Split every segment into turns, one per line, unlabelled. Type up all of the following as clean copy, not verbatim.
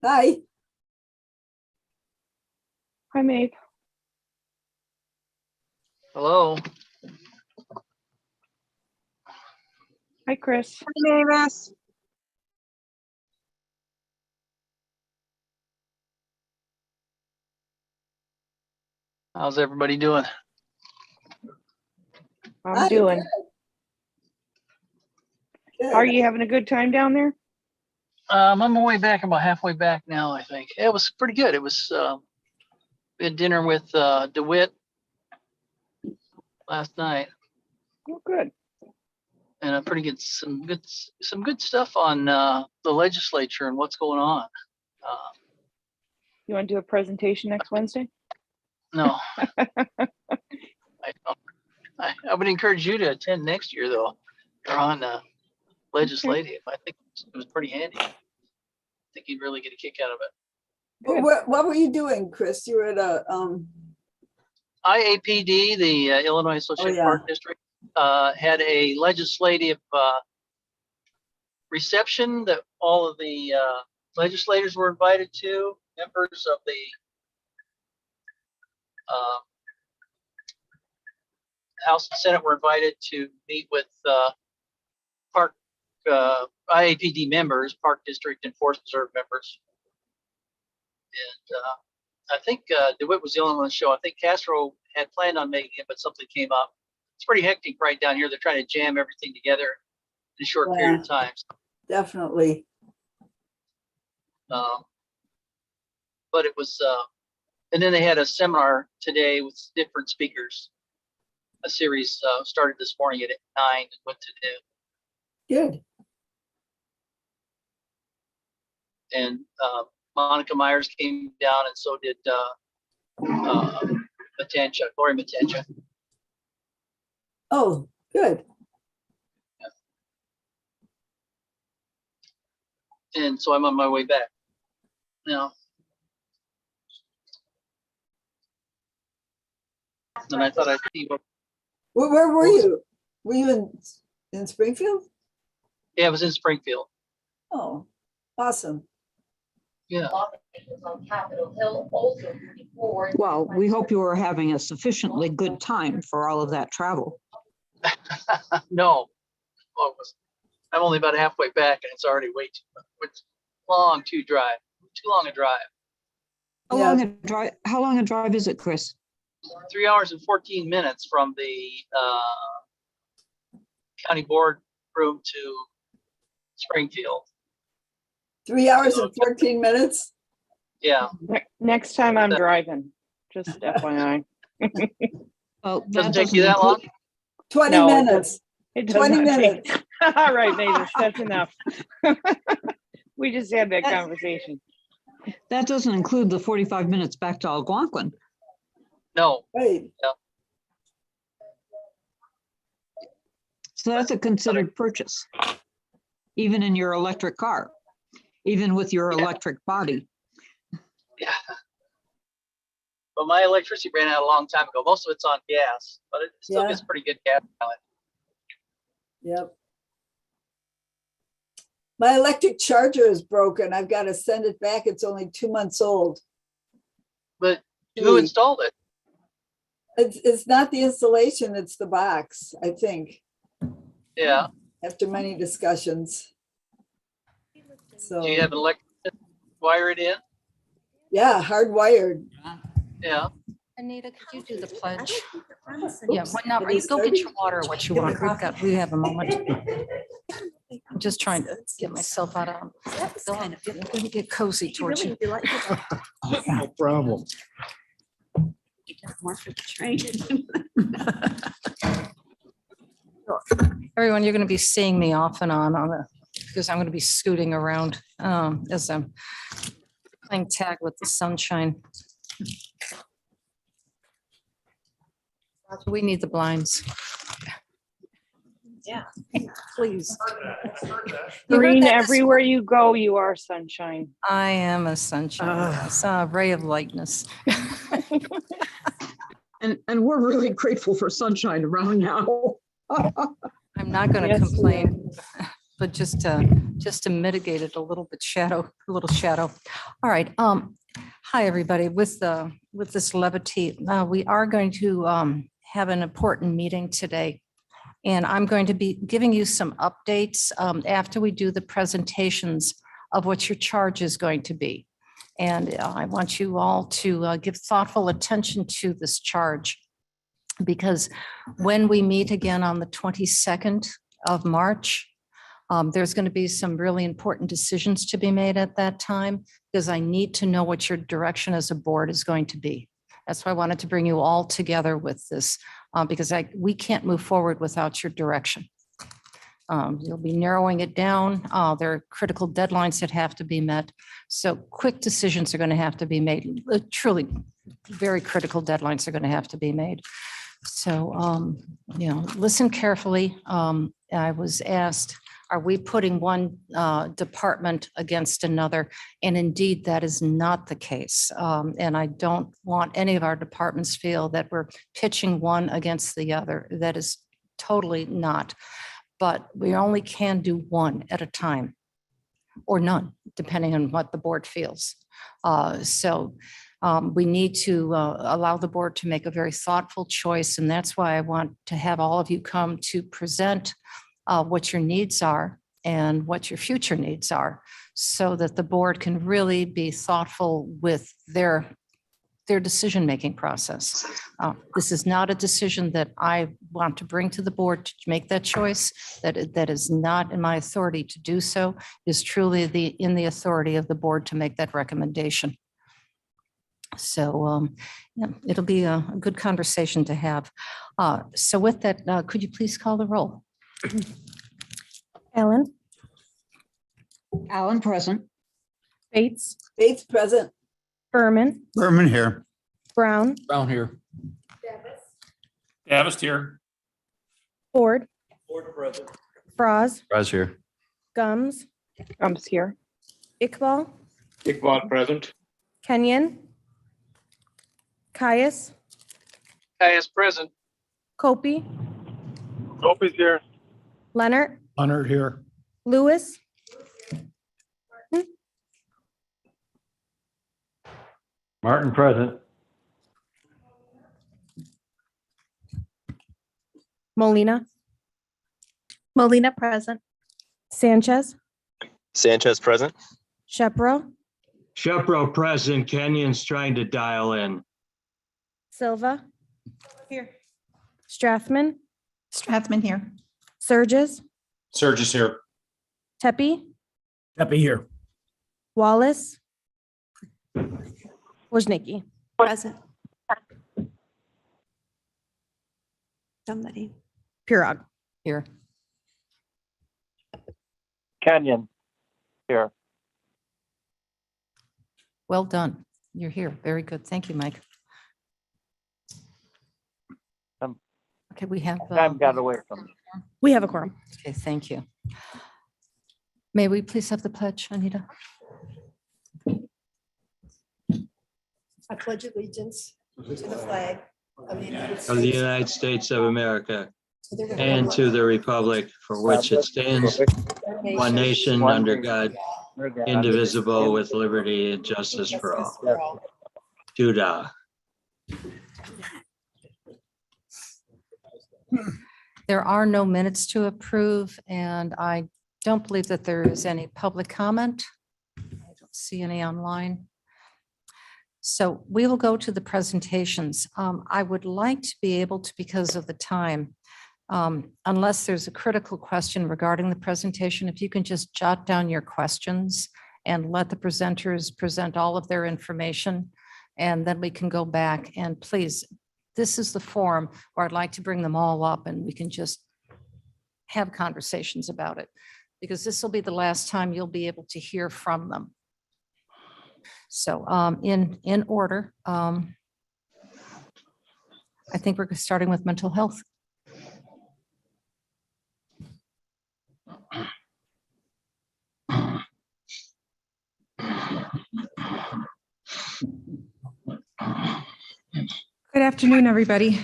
Hi.
Hi, Maeve.
Hello.
Hi, Chris.
Hi, Mavis.
How's everybody doing?
I'm doing.
Good.
Are you having a good time down there?
I'm on my way back. I'm about halfway back now, I think. It was pretty good. It was, we had dinner with DeWitt last night,
Oh, good.
and a pretty good, some good stuff on the legislature and what's going on.
You want to do a presentation next Wednesday?
No, I don't. I would encourage you to attend next year, though. You're on legislative. I think it was pretty handy. I think you'd really get a kick out of it.
Good.
What were you doing, Chris? You were at a
IAPD, the Illinois Associated
yeah.
Park District, had a legislative reception that all of the legislators were invited to. Members of the House and Senate were invited to meet with park IAPD members, Park District and Forest Reserve members. And I think DeWitt was the only one to show. I think Castro had planned on making it, but something came up. It's pretty hectic right down here. They're trying to jam everything together in a short period of time.
definitely.
But it was, and then they had a seminar today with different speakers. A series started this morning at 9 and went to noon.
Good.
And Monica Myers came down, and so did Matancha, Gloria Matancha.
Oh, good.
And so I'm on my way back now. And I thought I'd see what.
Where were you? Were you in Springfield?
Yeah, I was in Springfield.
Oh, awesome.
Yeah.
Well, we hope you are having a sufficiently good time for all of that travel.
No, well, it was, I'm only about halfway back, and it's already way too long to drive. Too long a drive.
How long a drive is it, Chris?
3 hours and 14 minutes from the county board room to Springfield.
3 hours and 14 minutes?
Yeah.
Next time I'm driving, just FYI.
Well,
Doesn't take you that long?
20
No,
minutes.
It does
20
not
minutes.
take. All right, Mavis, that's enough. We just had that conversation.
That doesn't include the 45 minutes back to Algonquin.
No.
Right.
So that's a considered purchase, even in your electric car, even with your electric body.
Yeah. But my electricity ran out a long time ago. Most of it's on gas, but it still gets pretty good gas mileage.
Yep. My electric charger is broken. I've got to send it back. It's only 2 months old.
But who installed it?
It's not the installation, it's the box, I think,
Yeah.
after many discussions. So,
Do you have an electrician wire it in?
yeah, hardwired.
Yeah.
Anita, could you do the pledge?
Oops.
Yeah, what now?
Did he
Go get
start?
your water, what you want. We have a moment. I'm just trying to get myself out of. Let me get cozy towards you.
No problem.
Everyone, you're going to be seeing me off and on because I'm going to be scooting around as I'm playing tag with the sunshine. We need the blinds. Yeah, please.
Green, everywhere you go, you are sunshine.
I am a sunshine. Yes, a ray of lightness.
And we're really grateful for sunshine around now.
I'm not going to
Yes,
complain, but just just to mitigate it a little bit a little shadow. All right. Hi, everybody. With this levity, we are going to have an important meeting today. And I'm going to be giving you some updates after we do the presentations of what your charge is going to be. And I want you all to give thoughtful attention to this charge, because when we meet again on the 22nd of March, there's going to be some really important decisions to be made at that time, because I need to know what your direction as a board is going to be. That's why I wanted to bring you all together with this, because we can't move forward without your direction. You'll be narrowing it down. There are critical deadlines that have to be met. So quick decisions are going to have to be made. Truly, very critical deadlines are going to have to be made. So, listen carefully. I was asked, are we putting one department against another? And indeed, that is not the case. And I don't want any of our departments feel that we're pitching one against the other. That is totally not. But we only can do one at a time, or none, depending on what the board feels. We need to allow the board to make a very thoughtful choice. And that's why I want to have all of you come to present what your needs are and what your future needs are, so that the board can really be thoughtful with their decision-making process. This is not a decision that I want to bring to the board to make that choice. That is not in my authority to do so. It is truly in the authority of the board to make that recommendation. So it'll be a good conversation to have. So with that, could you please call the roll?
Allen,
Allen present.
Bates,
Bates present.
Berman,
Berman here.
Brown,
Brown here.
Davis here.
Ford,
present.
Froz,
Raz here.
Gums,
Gums here.
Iqbal,
Iqbal present.
Kenyon, Caius,
Caius present.
Kopi,
Opie's here.
Leonard,
Leonard here.
Lewis,
Martin present.
Molina,
Molina present.
Sanchez,
Sanchez present.
Shepro,
Shepro present. Kenyon's trying to dial in.
Silva, here, Strathman,
Strathman here.
Surges,
Surge is here.
Tepe,
Happy here.
Wallace, Wojnicki.
Present. Somebody.
Pirog.
Here.
Kenyon here.
Well done. You're here. Very good. Thank you, Mike. Okay, we have.
Time got away from me.
We have a quorum.
Okay, thank you. May we please have the pledge, Anita?
I pledge allegiance to the flag of the United
of the
States.
United States of America
To the
and
republic
to the republic for which it stands, one nation under God, indivisible, with liberty and justice for all. Judah.
There are no minutes to approve, and I don't believe that there is any public comment. I don't see any online. So we will go to the presentations. I would like to be able to, because of the time, unless there's a critical question regarding the presentation, if you can just jot down your questions and let the presenters present all of their information, and then we can go back. And please, this is the forum where I'd like to bring them all up and we can just have conversations about it, because this will be the last time you'll be able to hear from them. So in order, I think we're starting with mental health.
Good afternoon, everybody.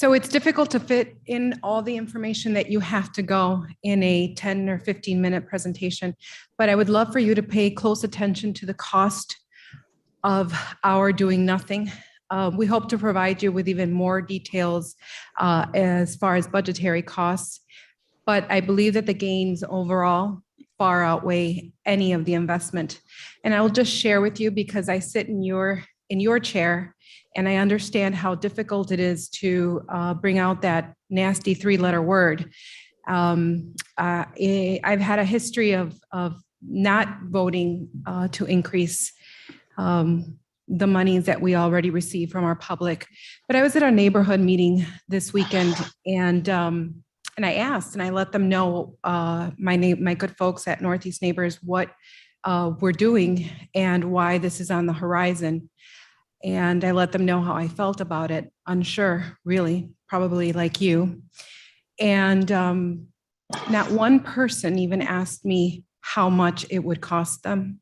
So it's difficult to fit in all the information that you have to go in a 10 or 15-minute presentation, but I would love for you to pay close attention to the cost of our doing nothing. We hope to provide you with even more details as far as budgetary costs, but I believe that the gains overall far outweigh any of the investment. And I will just share with you, because I sit in your chair, and I understand how difficult it is to bring out that nasty 3-letter word. I've had a history of not voting to increase the monies that we already receive from our public. But I was at our neighborhood meeting this weekend, and I asked, and I let them know, my good folks at Northeast Neighbors, what we're doing and why this is on the horizon. And I let them know how I felt about it, unsure, really, probably like you. And not one person even asked me how much it would cost them.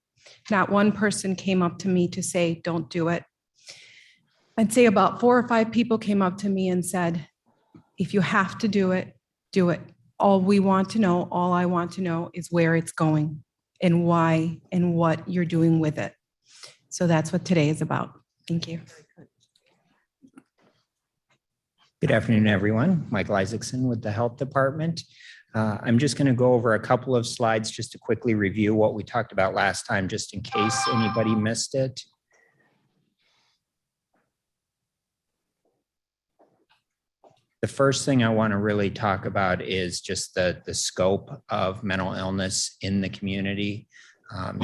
Not one person came up to me to say, don't do it. I'd say about 4 or 5 people came up to me and said, if you have to do it, do it. All I want to know is where it's going and why and what you're doing with it. So that's what today is about. Thank you.
Good afternoon, everyone. Michael Isaacson with the Health Department. I'm just going to go over a couple of slides just to quickly review what we talked about last time, just in case anybody missed it. The first thing I want to really talk about is just the scope of mental illness in the community.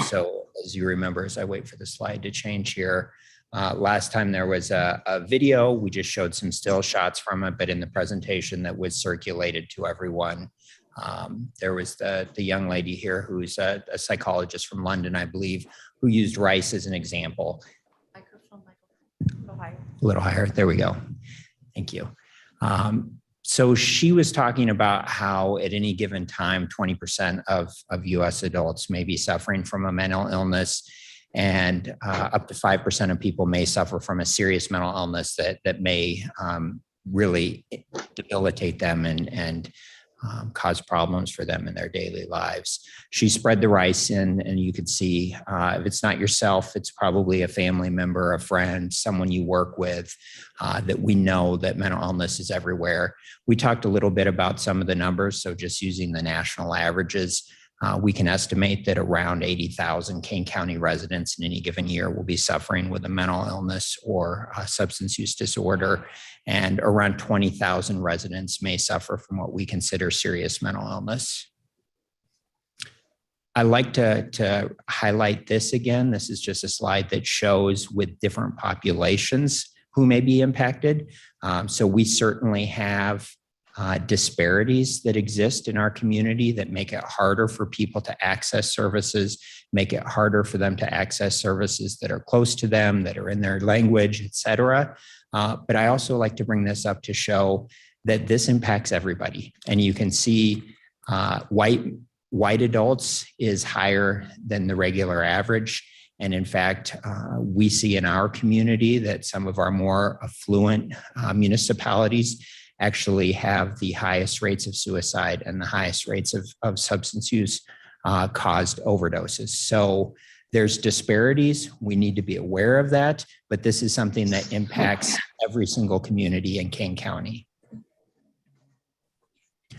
So as you remember, as I wait for the slide to change here, last time there was a video, we just showed some still shots from it, but in the presentation that was circulated to everyone, there was the young lady here who's a psychologist from London, I believe, who used rice as an example.
Microphone, a
little higher, there we go. Thank you. So she was talking about how at any given time, 20% of US adults may be suffering from a mental illness, and up to 5% of people may suffer from a serious mental illness that may really debilitate them and cause problems for them in their daily lives. She spread the rice in, and you could see if it's not yourself, it's probably a family member, a friend, someone you work with, that we know that mental illness is everywhere. We talked a little bit about some of the numbers. So just using the national averages, we can estimate that around 80,000 Kane County residents in any given year will be suffering with a mental illness or a substance use disorder, and around 20,000 residents may suffer from what we consider serious mental illness. I like to highlight this again. This is just a slide that shows with different populations who may be impacted. So we certainly have disparities that exist in our community that make it harder for people to access services, make it harder for them to access services that are close to them, that are in their language, et cetera. But I also like to bring this up to show that this impacts everybody. And you can see white adults is higher than the regular average. And in fact, we see in our community that some of our more affluent municipalities actually have the highest rates of suicide and the highest rates of substance use caused overdoses. So there's disparities. We need to be aware of that, but this is something that impacts every single community in Kane County.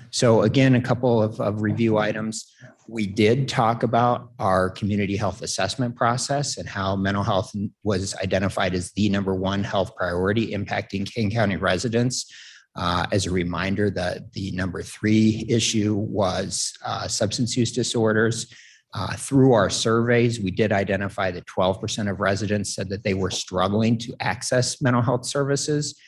So again, a couple of review items. We did talk about our community health assessment process and how mental health was identified as the #1 health priority impacting Kane County residents. As a reminder, that the #3 issue was substance use disorders. Through our surveys, we did identify that 12% of residents said that they were struggling to access mental health services.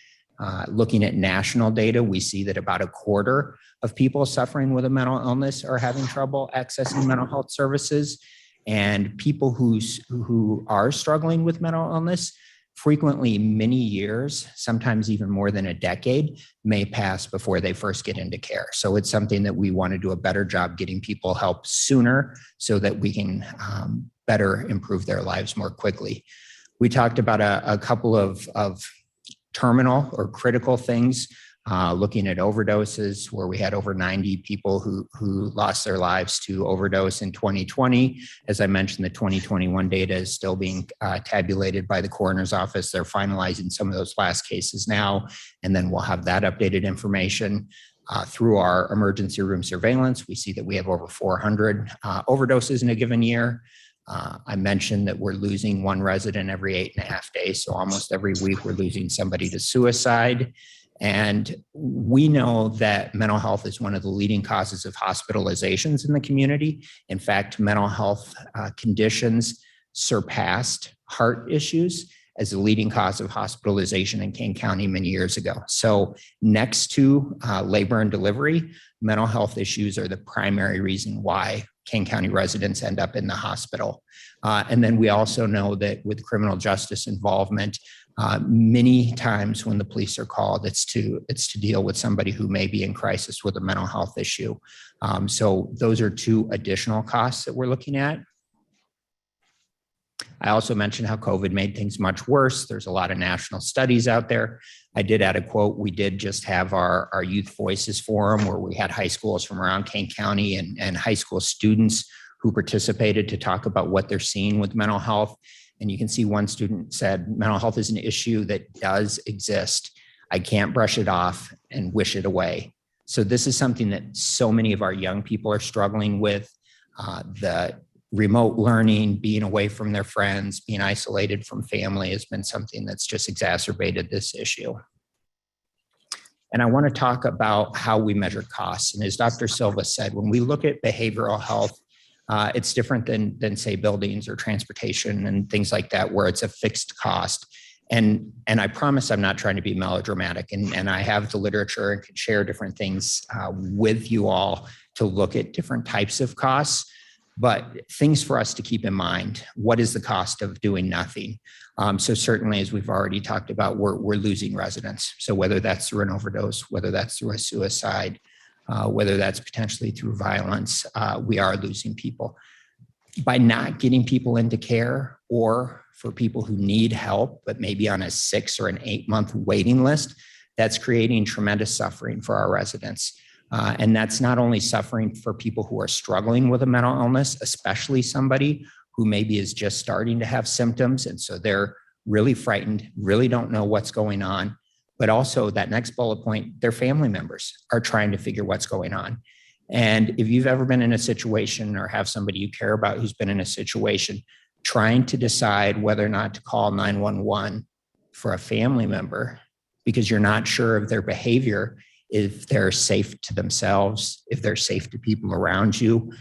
Looking at national data, we see that about 1/4 of people suffering with a mental illness are having trouble accessing mental health services. And people who are struggling with mental illness, frequently many years, sometimes even more than a decade, may pass before they first get into care. So it's something that we want to do a better job getting people help sooner so that we can better improve their lives more quickly. We talked about a couple of terminal or critical things looking at overdoses, where we had over 90 people who lost their lives to overdose in 2020. As I mentioned, the 2021 data is still being tabulated by the coroner's office. They're finalizing some of those last cases now, and then we'll have that updated information. Through our emergency room surveillance, we see that we have over 400 overdoses in a given year. I mentioned that we're losing one resident every 8.5 days. So almost every week we're losing somebody to suicide. And we know that mental health is one of the leading causes of hospitalizations in the community. In fact, mental health conditions surpassed heart issues as the leading cause of hospitalization in Kane County many years ago. So next to labor and delivery, mental health issues are the primary reason why Kane County residents end up in the hospital. And then we also know that with criminal justice involvement, many times when the police are called, it's to deal with somebody who may be in crisis with a mental health issue. So those are two additional costs that we're looking at. I also mentioned how COVID made things much worse. There's a lot of national studies out there. I did add a quote. We did just have our Youth Voices Forum where we had high schools from around Kane County and high school students who participated to talk about what they're seeing with mental health. And you can see one student said, mental health is an issue that does exist. I can't brush it off and wish it away. So this is something that so many of our young people are struggling with. The remote learning, being away from their friends, being isolated from family has been something that's just exacerbated this issue. And I want to talk about how we measure costs. And as Dr. Silva said, when we look at behavioral health, it's different than say buildings or transportation and things like that, where it's a fixed cost. And I promise I'm not trying to be melodramatic, and I have the literature and can share different things with you all to look at different types of costs. But things for us to keep in mind: what is the cost of doing nothing? So certainly, as we've already talked about, we're losing residents. So whether that's through an overdose, whether that's through a suicide, whether that's potentially through violence, we are losing people. By not getting people into care, or for people who need help, but maybe on a 6 or an 8 month waiting list, that's creating tremendous suffering for our residents. And that's not only suffering for people who are struggling with a mental illness, especially somebody who maybe is just starting to have symptoms. And so they're really frightened, really don't know what's going on. But also that next bullet point, their family members are trying to figure what's going on. And if you've ever been in a situation or have somebody you care about who's been in a situation, trying to decide whether or not to call 911 for a family member because you're not sure of their behavior, if they're safe to themselves, if they're safe to people around you,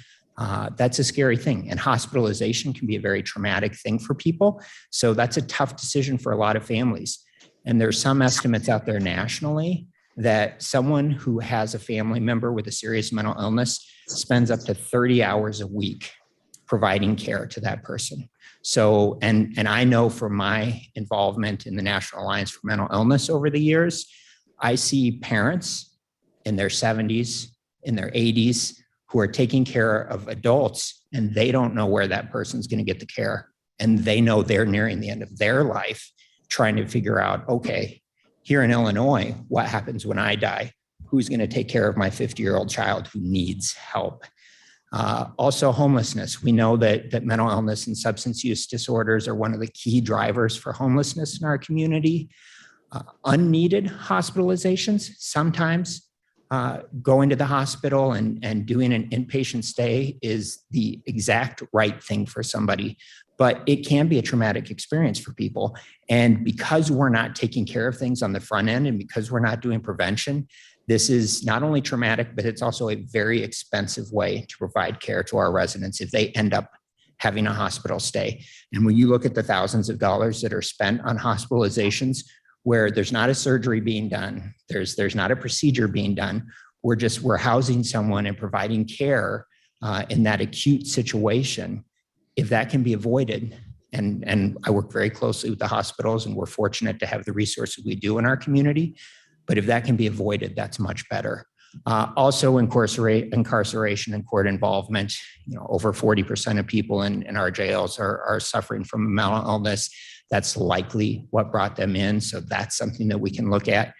that's a scary thing. And hospitalization can be a very traumatic thing for people. So that's a tough decision for a lot of families. And there's some estimates out there nationally that someone who has a family member with a serious mental illness spends up to 30 hours a week providing care to that person. So, and I know from my involvement in the National Alliance for Mental Illness over the years, I see parents in their 70s, in their 80s, who are taking care of adults, and they don't know where that person's going to get the care. And they know they're nearing the end of their life, trying to figure out, okay, here in Illinois, what happens when I die? Who's going to take care of my 50-year-old child who needs help? Also, homelessness. We know that mental illness and substance use disorders are one of the key drivers for homelessness in our community. Unneeded hospitalizations, sometimes going to the hospital and doing an inpatient stay is the exact right thing for somebody, but it can be a traumatic experience for people. And because we're not taking care of things on the front end, and because we're not doing prevention, this is not only traumatic, but it's also a very expensive way to provide care to our residents if they end up having a hospital stay. And when you look at the thousands of dollars that are spent on hospitalizations, where there's not a surgery being done, there's not a procedure being done, we're housing someone and providing care in that acute situation. If that can be avoided, and I work very closely with the hospitals, and we're fortunate to have the resources we do in our community, but if that can be avoided, that's much better. Also, incarceration and court involvement. Over 40% of people in our jails are suffering from a mental illness. That's likely what brought them in. So that's something that we can look at.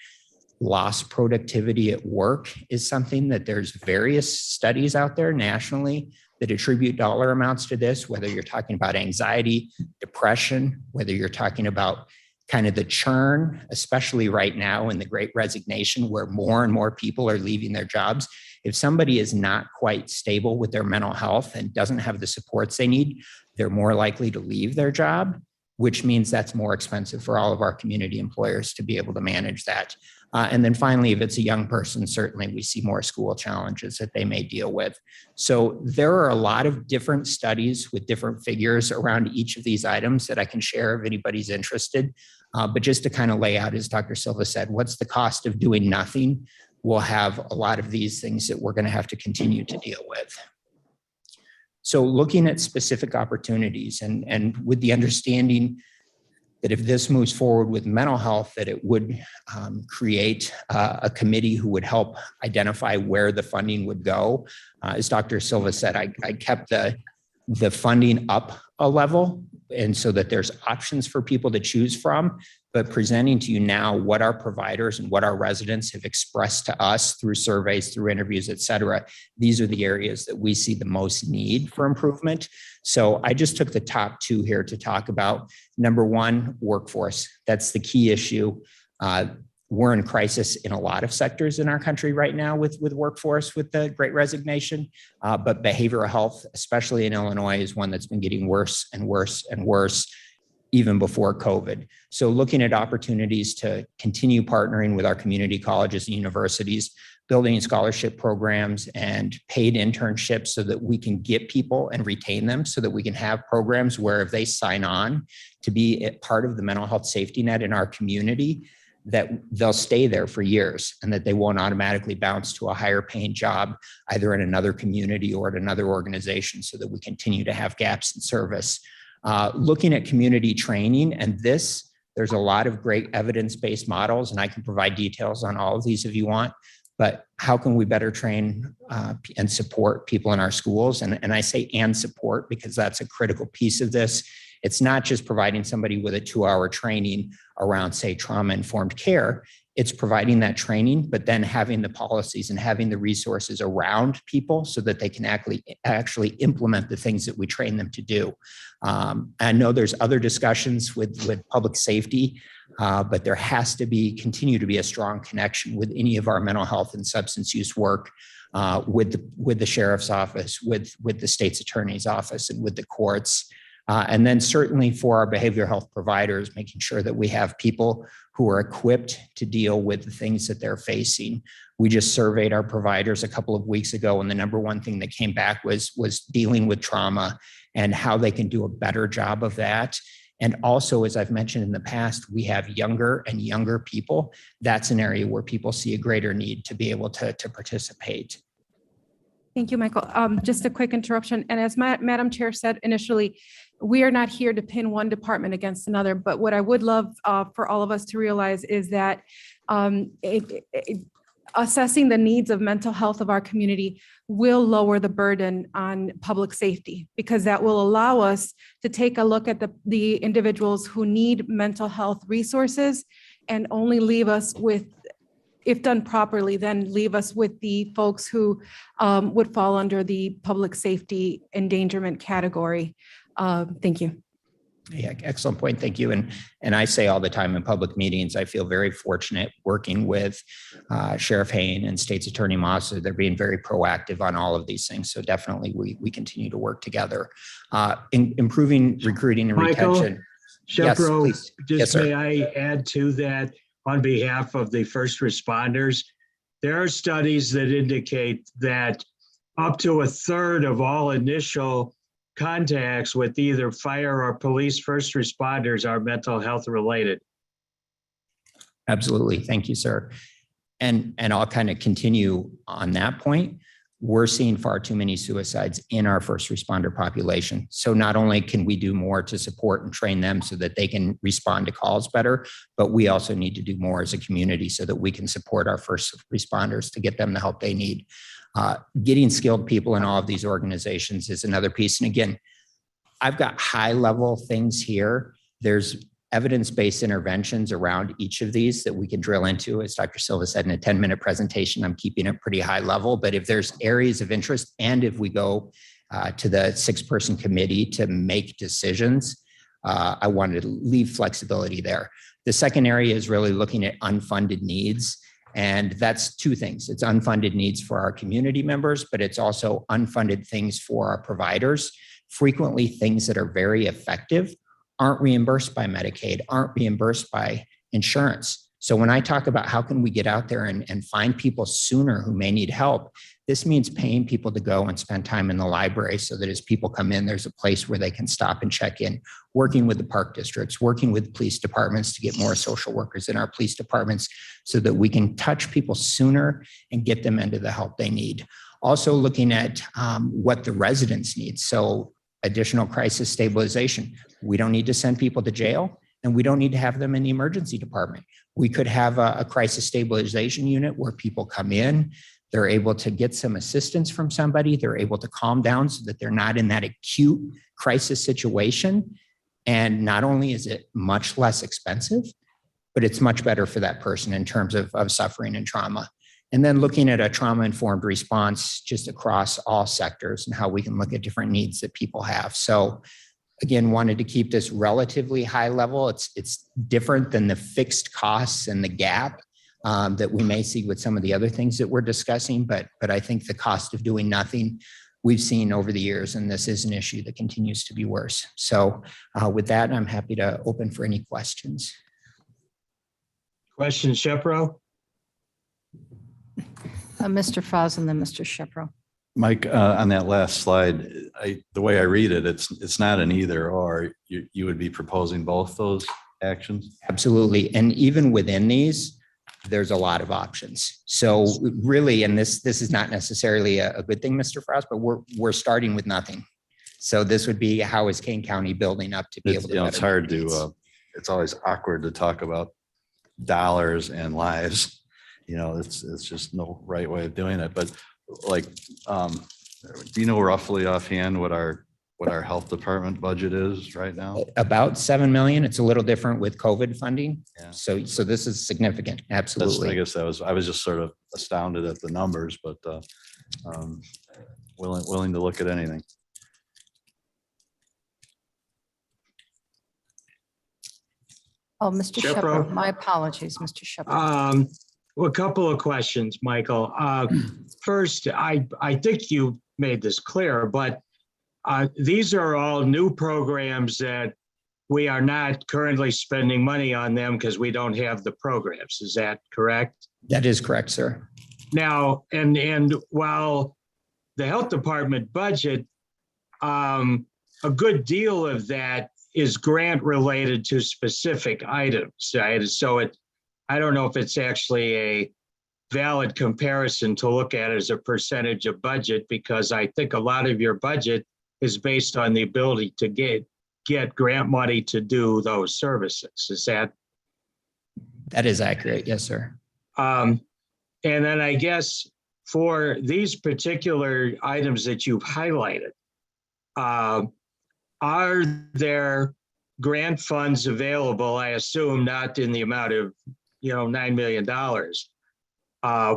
lost productivity at work is something that there's various studies out there nationally that attribute dollar amounts to this, whether you're talking about anxiety, depression, whether you're talking about kind of the churn, especially right now in the Great Resignation, where more and more people are leaving their jobs. If somebody is not quite stable with their mental health and doesn't have the supports they need, they're more likely to leave their job, which means that's more expensive for all of our community employers to be able to manage that. And then finally, if it's a young person, certainly we see more school challenges that they may deal with. So there are a lot of different studies with different figures around each of these items that I can share if anybody's interested. But just to kind of lay out, as Dr. Silva said, what's the cost of doing nothing? We'll have a lot of these things that we're going to have to continue to deal with. So looking at specific opportunities and with the understanding that if this moves forward with mental health, that it would create a committee who would help identify where the funding would go. As Dr. Silva said, I kept the funding up a level, and so that there's options for people to choose from, but presenting to you now what our providers and what our residents have expressed to us through surveys, through interviews, et cetera. These are the areas that we see the most need for improvement. So I just took the top two here to talk about. Number one, workforce. That's the key issue. We're in crisis in a lot of sectors in our country right now with workforce, with the Great Resignation, but behavioral health, especially in Illinois, is one that's been getting worse and worse and worse even before COVID. So looking at opportunities to continue partnering with our community colleges and universities, building scholarship programs and paid internships so that we can get people and retain them, so that we can have programs where if they sign on to be a part of the mental health safety net in our community, that they'll stay there for years and that they won't automatically bounce to a higher paying job, either in another community or at another organization, so that we continue to have gaps in service. Looking at community training, and there's a lot of great evidence-based models, and I can provide details on all of these if you want, but how can we better train and support people in our schools? And I say and support because that's a critical piece of this. It's not just providing somebody with a 2-hour training around, say, trauma-informed care. It's providing that training, but then having the policies and having the resources around people so that they can actually implement the things that we train them to do. I know there's other discussions with public safety, but there has to continue to be a strong connection with any of our mental health and substance use work, with the sheriff's office, with the state's attorney's office, and with the courts. And then certainly for our behavioral health providers, making sure that we have people who are equipped to deal with the things that they're facing. We just surveyed our providers a couple of weeks ago, and the number one thing that came back was dealing with trauma and how they can do a better job of that. And also, as I've mentioned in the past, we have younger and younger people. That's an area where people see a greater need to be able to participate.
Thank you, Michael. Just a quick interruption. And as Madam Chair said initially, we are not here to pin one department against another, but what I would love for all of us to realize is that assessing the needs of mental health of our community will lower the burden on public safety, because that will allow us to take a look at the individuals who need mental health resources and only leave us with, if done properly, then leave us with the folks who would fall under the public safety endangerment category. Thank you.
Yeah, excellent point. Thank you. And I say all the time in public meetings, I feel very fortunate working with Sheriff Hain and State's Attorney Moss. They're being very proactive on all of these things. So definitely we continue to work together. Improving recruiting and retention.
Shepro,
yes,
just may I add to that on behalf of the first responders? There are studies that indicate that up to 1/3 of all initial contacts with either fire or police first responders are mental health related.
Absolutely. Thank you, sir. And I'll kind of continue on that point. We're seeing far too many suicides in our first responder population. So not only can we do more to support and train them so that they can respond to calls better, but we also need to do more as a community so that we can support our first responders to get them the help they need. Getting skilled people in all of these organizations is another piece. And again, I've got high level things here. There's evidence-based interventions around each of these that we can drill into. As Dr. Silva said in a 10-minute presentation, I'm keeping it pretty high level, but if there's areas of interest and if we go to the 6-person committee to make decisions, I wanted to leave flexibility there. The second area is really looking at unfunded needs. And that's two things. It's unfunded needs for our community members, but it's also unfunded things for our providers. Frequently, things that are very effective aren't reimbursed by Medicaid, aren't reimbursed by insurance. So when I talk about how can we get out there and find people sooner who may need help, this means paying people to go and spend time in the library so that as people come in, there's a place where they can stop and check in, working with the park districts, working with police departments to get more social workers in our police departments so that we can touch people sooner and get them into the help they need. Also looking at what the residents need. So additional crisis stabilization. We don't need to send people to jail and we don't need to have them in the emergency department. We could have a crisis stabilization unit where people come in, they're able to get some assistance from somebody, they're able to calm down so that they're not in that acute crisis situation. And not only is it much less expensive, but it's much better for that person in terms of suffering and trauma. And then looking at a trauma-informed response just across all sectors and how we can look at different needs that people have. So again, wanted to keep this relatively high level. It's different than the fixed costs and the gap that we may see with some of the other things that we're discussing, but I think the cost of doing nothing we've seen over the years, and this is an issue that continues to be worse. So with that, I'm happy to open for any questions.
Question, Shepro?
Mr. Foz and then Mr. Shepro.
Mike, on that last slide, the way I read it, it's not an either or. You would be proposing both those actions?
Absolutely. And even within these, there's a lot of options. So really, and this is not necessarily a good thing, Mr. Frost, but we're starting with nothing. So this would be, how is Kane County building up to be able to?
It's hard to, it's always awkward to talk about dollars and lives. It's just no right way of doing it. But like, do you know roughly offhand what our health department budget is right now?
About 7 million. It's a little different with COVID funding.
Yeah.
So this is significant. Absolutely.
I guess I was just sort of astounded at the numbers, but willing to look at anything.
Oh, Mr. Shepro, my apologies, Mr. Shepro.
A couple of questions, Michael. First, I think you made this clear, but these are all new programs that we are not currently spending money on them because we don't have the programs. Is that correct?
That is correct, sir.
Now, and while the health department budget, a good deal of that is grant related to specific items. So I don't know if it's actually a valid comparison to look at as a percentage of budget, because I think a lot of your budget is based on the ability to get grant money to do those services. Is that?
That is accurate. Yes, sir.
And then I guess for these particular items that you've highlighted, are there grant funds available? I assume not in the amount of $9 million.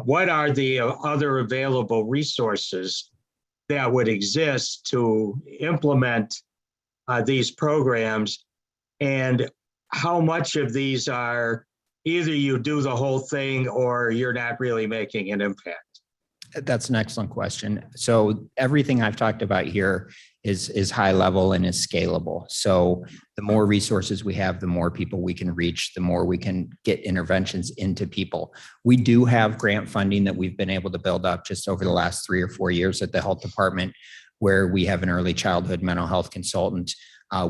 What are the other available resources that would exist to implement these programs? And how much of these are either you do the whole thing or you're not really making an impact?
That's an excellent question. So everything I've talked about here is high level and is scalable. So the more resources we have, the more people we can reach, the more we can get interventions into people. We do have grant funding that we've been able to build up just over the last 3 or 4 years at the health department, where we have an early childhood mental health consultant.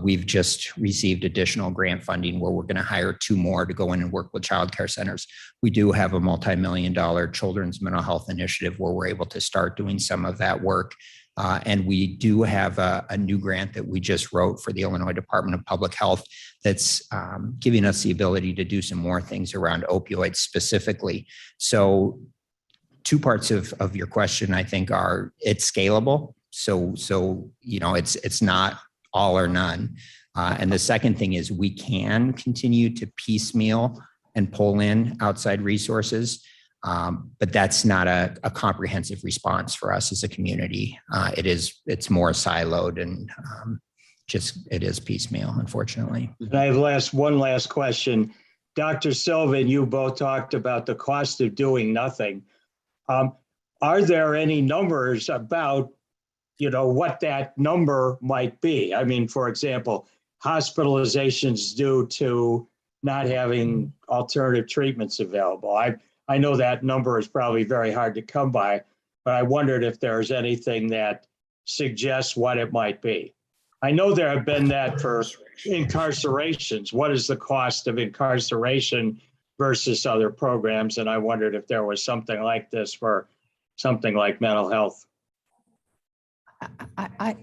We've just received additional grant funding where we're going to hire 2 more to go in and work with childcare centers. We do have a multi-million-dollar children's mental health initiative where we're able to start doing some of that work. And we do have a new grant that we just wrote for the Illinois Department of Public Health that's giving us the ability to do some more things around opioids specifically. So 2 parts of your question, I think, are it's scalable. So it's not all or none. And the second thing is we can continue to piecemeal and pull in outside resources, but that's not a comprehensive response for us as a community. It's more siloed and it is piecemeal, unfortunately.
And I have one last question. Dr. Silva and you both talked about the cost of doing nothing. Are there any numbers about, what that number might be? I mean, for example, hospitalizations due to not having alternative treatments available. I know that number is probably very hard to come by, but I wondered if there's anything that suggests what it might be. I know there have been that for incarcerations. What is the cost of incarceration versus other programs? And I wondered if there was something like this for something like mental health.
I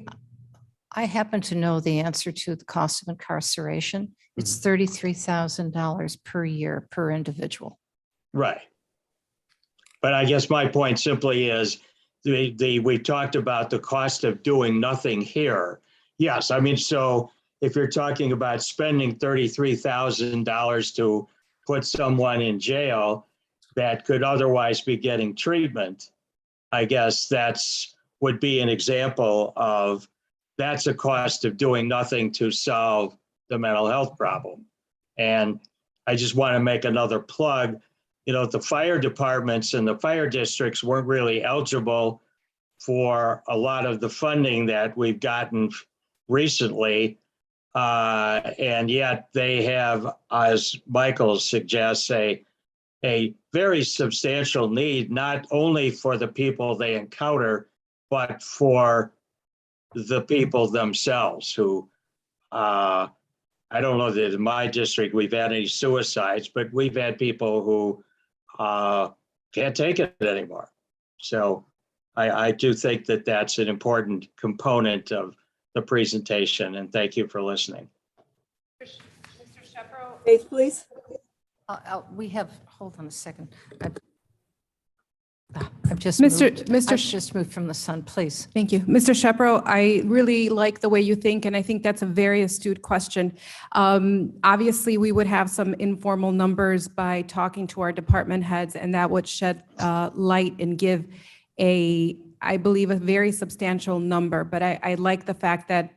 happen to know the answer to the cost of incarceration. It's $33,000 per year per individual.
Right. But I guess my point simply is we talked about the cost of doing nothing here. Yes, I mean, so if you're talking about spending $33,000 to put someone in jail that could otherwise be getting treatment, I guess would be an example of that's a cost of doing nothing to solve the mental health problem. And I just want to make another plug. The fire departments and the fire districts weren't really eligible for a lot of the funding that we've gotten recently. And yet they have, as Michael suggests, a very substantial need, not only for the people they encounter, but for the people themselves who, I don't know that in my district we've had any suicides, but we've had people who can't take it anymore. So I do think that that's an important component of the presentation, and thank you for listening.
Mr. Shepro.
Faith, please.
Hold on a second. I've just moved from the sun, please.
Thank you. Mr. Shepro, I really like the way you think, and I think that's a very astute question. Obviously, we would have some informal numbers by talking to our department heads, and that would shed light and give I believe, a very substantial number. But I like the fact that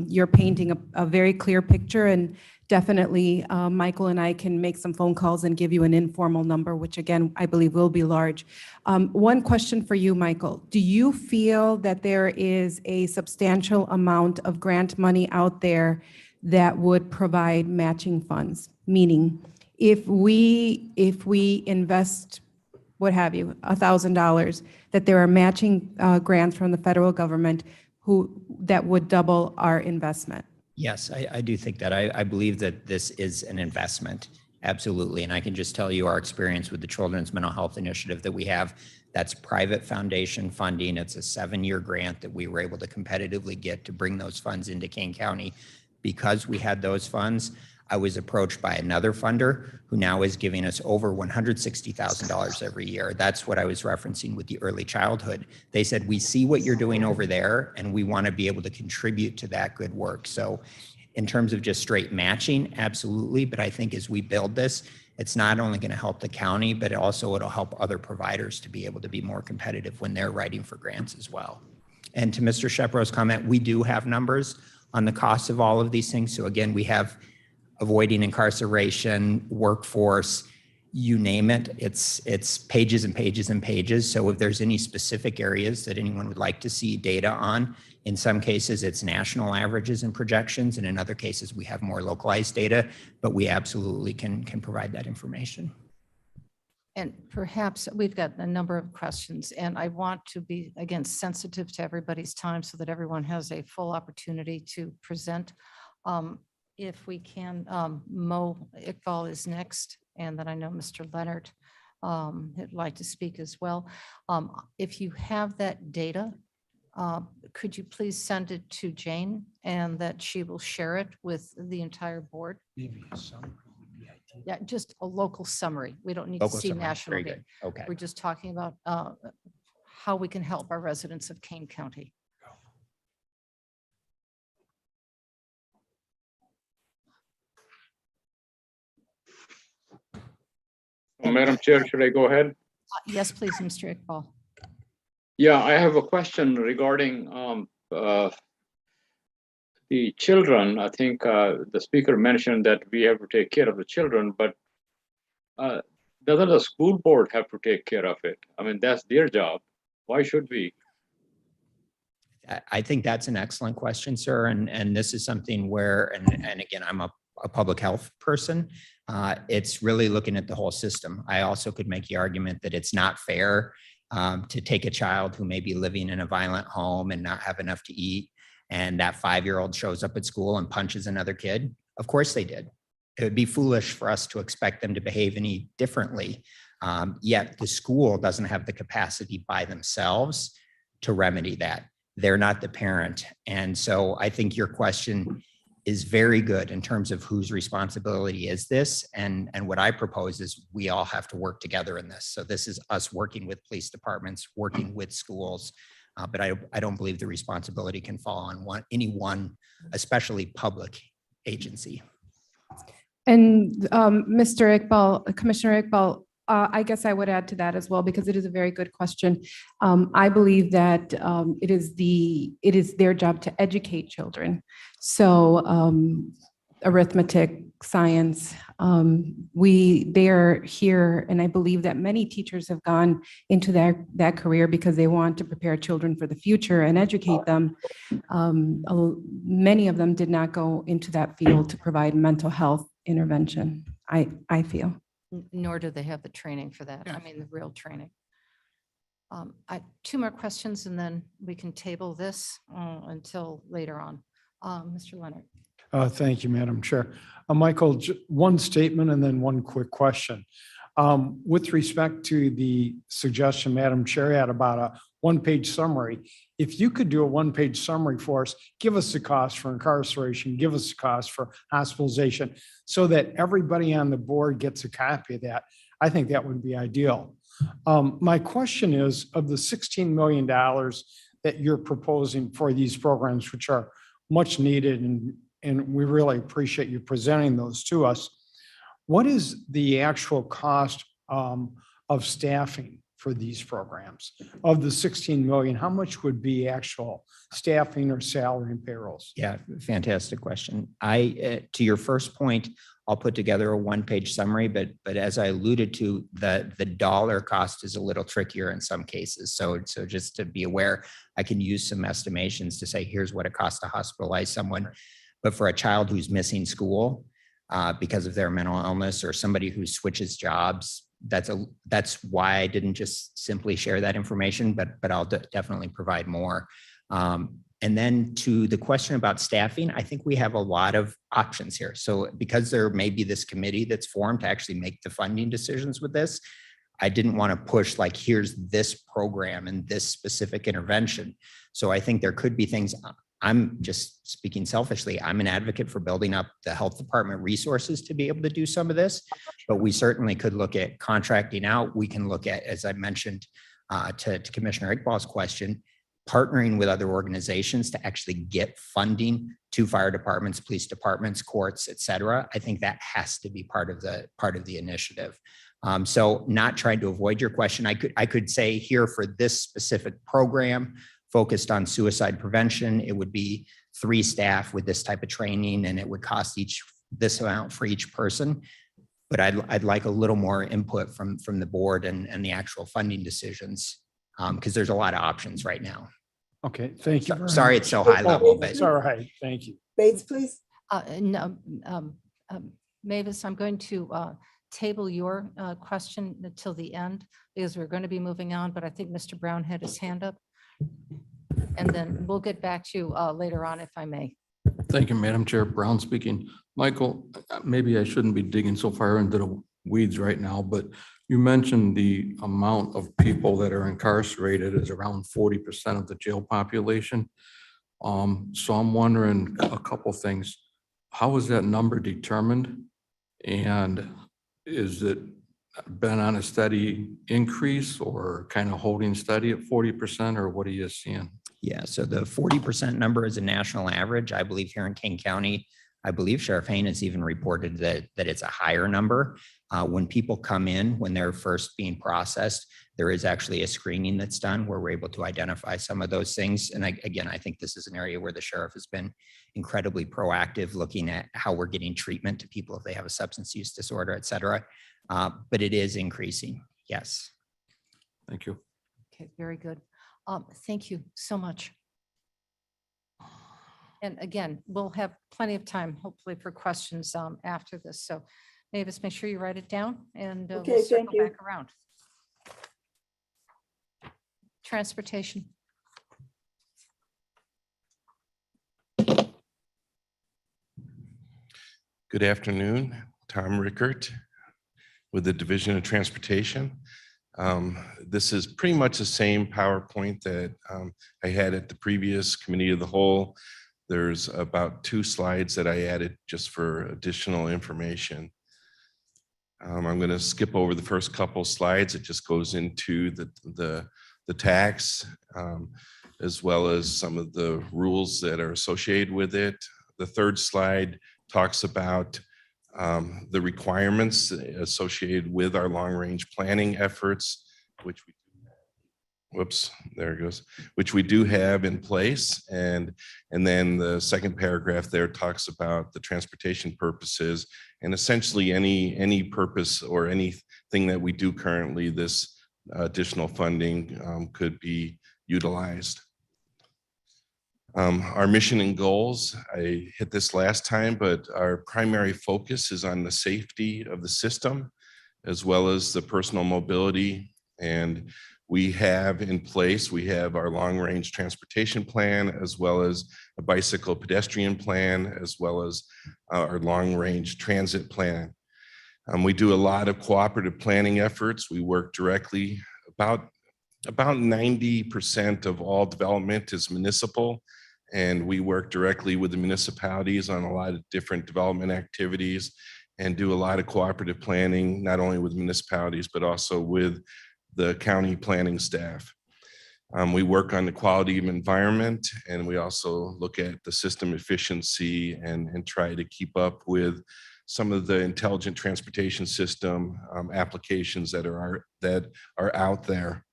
you're painting a very clear picture, and definitely Michael and I can make some phone calls and give you an informal number, which again, I believe will be large. One question for you, Michael. Do you feel that there is a substantial amount of grant money out there that would provide matching funds? Meaning, if we invest, what have you, $1,000, that there are matching grants from the federal government that would double our investment?
Yes, I do think that. I believe that this is an investment, absolutely. And I can just tell you our experience with the Children's Mental Health Initiative that we have. That's private foundation funding. It's a 7-year grant that we were able to competitively get to bring those funds into Kane County. Because we had those funds, I was approached by another funder who now is giving us over $160,000 every year. That's what I was referencing with the early childhood. They said, we see what you're doing over there, and we want to be able to contribute to that good work. So in terms of just straight matching, absolutely. But I think as we build this, it's not only going to help the county, but also it'll help other providers to be able to be more competitive when they're writing for grants as well. And to Mr. Shepro's comment, we do have numbers on the cost of all of these things. So again, we have avoiding incarceration, workforce, you name it. It's pages and pages and pages. So if there's any specific areas that anyone would like to see data on, in some cases it's national averages and projections, and in other cases we have more localized data, but we absolutely can provide that information.
And perhaps we've got a number of questions, and I want to be, again, sensitive to everybody's time so that everyone has a full opportunity to present. If we can, Mo Iqbal is next, and then I know Mr. Leonard would like to speak as well. If you have that data, could you please send it to Jane, and that she will share it with the entire board?
Maybe a summary would be ideal.
Yeah, just a local summary. We don't need
Local
to see
summary.
national
Very
data.
good. Okay.
We're just talking about how we can help our residents of Kane County.
Madam Chair, should I go ahead?
Yes, please, Mr. Iqbal.
Yeah, I have a question regarding the children. I think the speaker mentioned that we have to take care of the children, but doesn't the school board have to take care of it? I mean, that's their job. Why should we?
I think that's an excellent question, sir. And this is something where, and again, I'm a public health person. It's really looking at the whole system. I also could make the argument that it's not fair to take a child who may be living in a violent home and not have enough to eat, and that 5-year-old shows up at school and punches another kid. Of course they did. It would be foolish for us to expect them to behave any differently. Yet the school doesn't have the capacity by themselves to remedy that. They're not the parent. And so I think your question is very good in terms of whose responsibility is this. And what I propose is we all have to work together in this. So this is us working with police departments, working with schools. But I don't believe the responsibility can fall on any one, especially public agency.
And Mr. Iqbal, Commissioner Iqbal, I guess I would add to that as well, because it is a very good question. I believe that it is their job to educate children. So arithmetic, science, they are here, and I believe that many teachers have gone into that career because they want to prepare children for the future and educate them. Many of them did not go into that field to provide mental health intervention, I feel.
Nor do they have the training for that. I mean, the real training. Two more questions and then we can table this until later on. Mr. Leonard.
Thank you, Madam Chair. Michael, one statement and then one quick question. With respect to the suggestion, Madam Chair, had about a one-page summary. If you could do a one-page summary for us, give us the cost for incarceration, give us the cost for hospitalization, so that everybody on the board gets a copy of that. I think that would be ideal. My question is, of the $16 million that you're proposing for these programs, which are much needed, and we really appreciate you presenting those to us, what is the actual cost of staffing for these programs? Of the 16 million, how much would be actual staffing or salary and payrolls?
Yeah, fantastic question. To your first point, I'll put together a one-page summary, but as I alluded to, the dollar cost is a little trickier in some cases. So just to be aware, I can use some estimations to say, here's what it costs to hospitalize someone. But for a child who's missing school because of their mental illness, or somebody who switches jobs, that's why I didn't just simply share that information, but I'll definitely provide more. And then to the question about staffing, I think we have a lot of options here. So because there may be this committee that's formed to actually make the funding decisions with this, I didn't want to push like, here's this program and this specific intervention. So I think there could be things. I'm just speaking selfishly, I'm an advocate for building up the health department resources to be able to do some of this, but we certainly could look at contracting out. We can look at, as I mentioned to Commissioner Iqbal's question, partnering with other organizations to actually get funding to fire departments, police departments, courts, et cetera. I think that has to be part of the initiative. So not trying to avoid your question, I could say here for this specific program focused on suicide prevention, it would be 3 staff with this type of training, and it would cost this amount for each person. But I'd like a little more input from the board and the actual funding decisions, because there's a lot of options right now.
Okay, thank you.
Sorry, it's so high level, but
it's all right. Thank you.
Bates, please.
No, Mavis, I'm going to table your question until the end because we're going to be moving on, but I think Mr. Brown had his hand up. And then we'll get back to you later on, if I may.
Thank you, Madam Chair. Brown speaking. Michael, maybe I shouldn't be digging so far into the weeds right now, but you mentioned the amount of people that are incarcerated is around 40% of the jail population. So I'm wondering a couple things. How is that number determined? And is it been on a steady increase or kind of holding steady at 40%, or what are you seeing?
Yeah, so the 40% number is a national average. I believe here in King County, I believe Sheriff Haynes has even reported that it's a higher number. When people come in, when they're first being processed, there is actually a screening that's done where we're able to identify some of those things. And again, I think this is an area where the sheriff has been incredibly proactive, looking at how we're getting treatment to people if they have a substance use disorder, et cetera. But it is increasing. Yes.
Thank you.
Okay, very good. Thank you so much. And again, we'll have plenty of time, hopefully, for questions after this. So Mavis, make sure you write it down and
Okay,
we'll
thank
circle
you.
back around. Transportation.
Good afternoon, Tom Rickert with the Division of Transportation. This is pretty much the same PowerPoint that I had at the previous Committee of the Whole. There's about 2 slides that I added just for additional information. I'm going to skip over the first couple slides. It just goes into the tax, as well as some of the rules that are associated with it. The third slide talks about the requirements associated with our long-range planning efforts, which we there it goes, which we do have in place. And then the second paragraph there talks about the transportation purposes, and essentially any purpose or anything that we do currently, this additional funding could be utilized. Our mission and goals, I hit this last time, but our primary focus is on the safety of the system, as well as the personal mobility. And we have in place, we have our long-range transportation plan, as well as a bicycle pedestrian plan, as well as our long-range transit plan. We do a lot of cooperative planning efforts. We work directly, about 90% of all development is municipal, and we work directly with the municipalities on a lot of different development activities and do a lot of cooperative planning, not only with municipalities, but also with the county planning staff. We work on the quality of environment, and we also look at the system efficiency and try to keep up with some of the intelligent transportation system applications that are out there.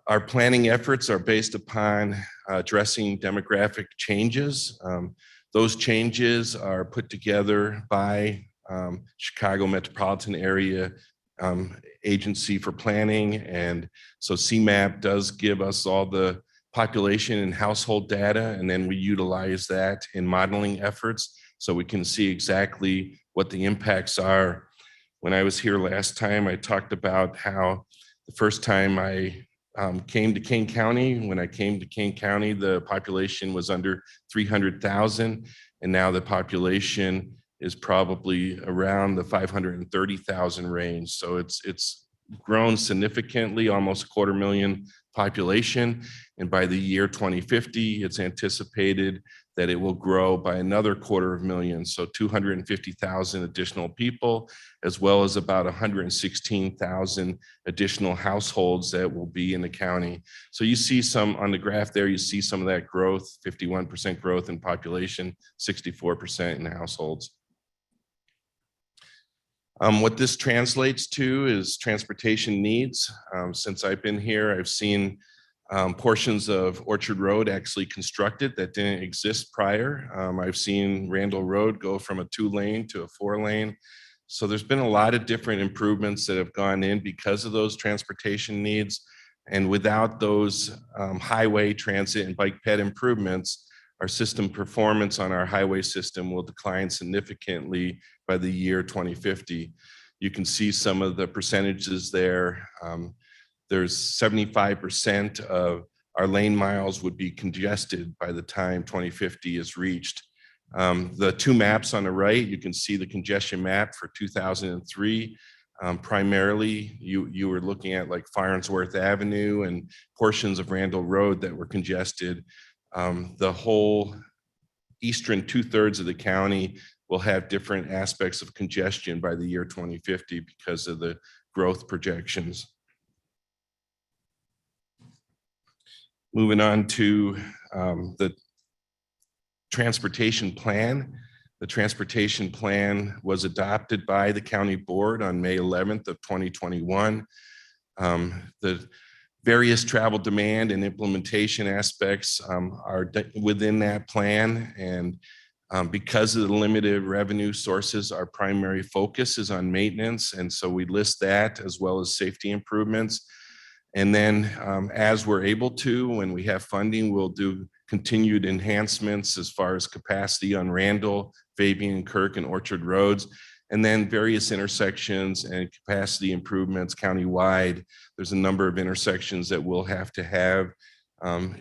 Our planning efforts are based upon addressing demographic changes. Those changes are put together by Chicago Metropolitan Area Agency for Planning. And so CMAP does give us all the population and household data, and then we utilize that in modeling efforts so we can see exactly what the impacts are. When I was here last time, I talked about how the first time I came to Kane County, when I came to Kane County, the population was under 300,000, and now the population is probably around the 530,000 range. So it's grown significantly, almost 250,000 population. And by the year 2050, it's anticipated that it will grow by another 250,000. So 250,000 additional people, as well as about 116,000 additional households that will be in the county. So you see some on the graph there, you see some of that growth, 51% growth in population, 64% in households. What this translates to is transportation needs. Since I've been here, I've seen portions of Orchard Road actually constructed that didn't exist prior. I've seen Randall Road go from a 2-lane to a 4-lane. So there's been a lot of different improvements that have gone in because of those transportation needs. And without those highway transit and bike ped improvements, our system performance on our highway system will decline significantly by the year 2050. You can see some of the percentages there. There's 75% of our lane miles would be congested by the time 2050 is reached. The 2 maps on the right, you can see the congestion map for 2003. Primarily, you were looking at like Farnsworth Avenue and portions of Randall Road that were congested. The whole eastern 2/3 of the county will have different aspects of congestion by the year 2050 because of the growth projections. Moving on to the transportation plan. The transportation plan was adopted by the county board on May 11th of 2021. The various travel demand and implementation aspects are within that plan. And because of the limited revenue sources, our primary focus is on maintenance. And so we list that as well as safety improvements. And then as we're able to, when we have funding, we'll do continued enhancements as far as capacity on Randall, Fabian, Kirk, and Orchard Roads, and then various intersections and capacity improvements countywide. There's a number of intersections that we'll have to have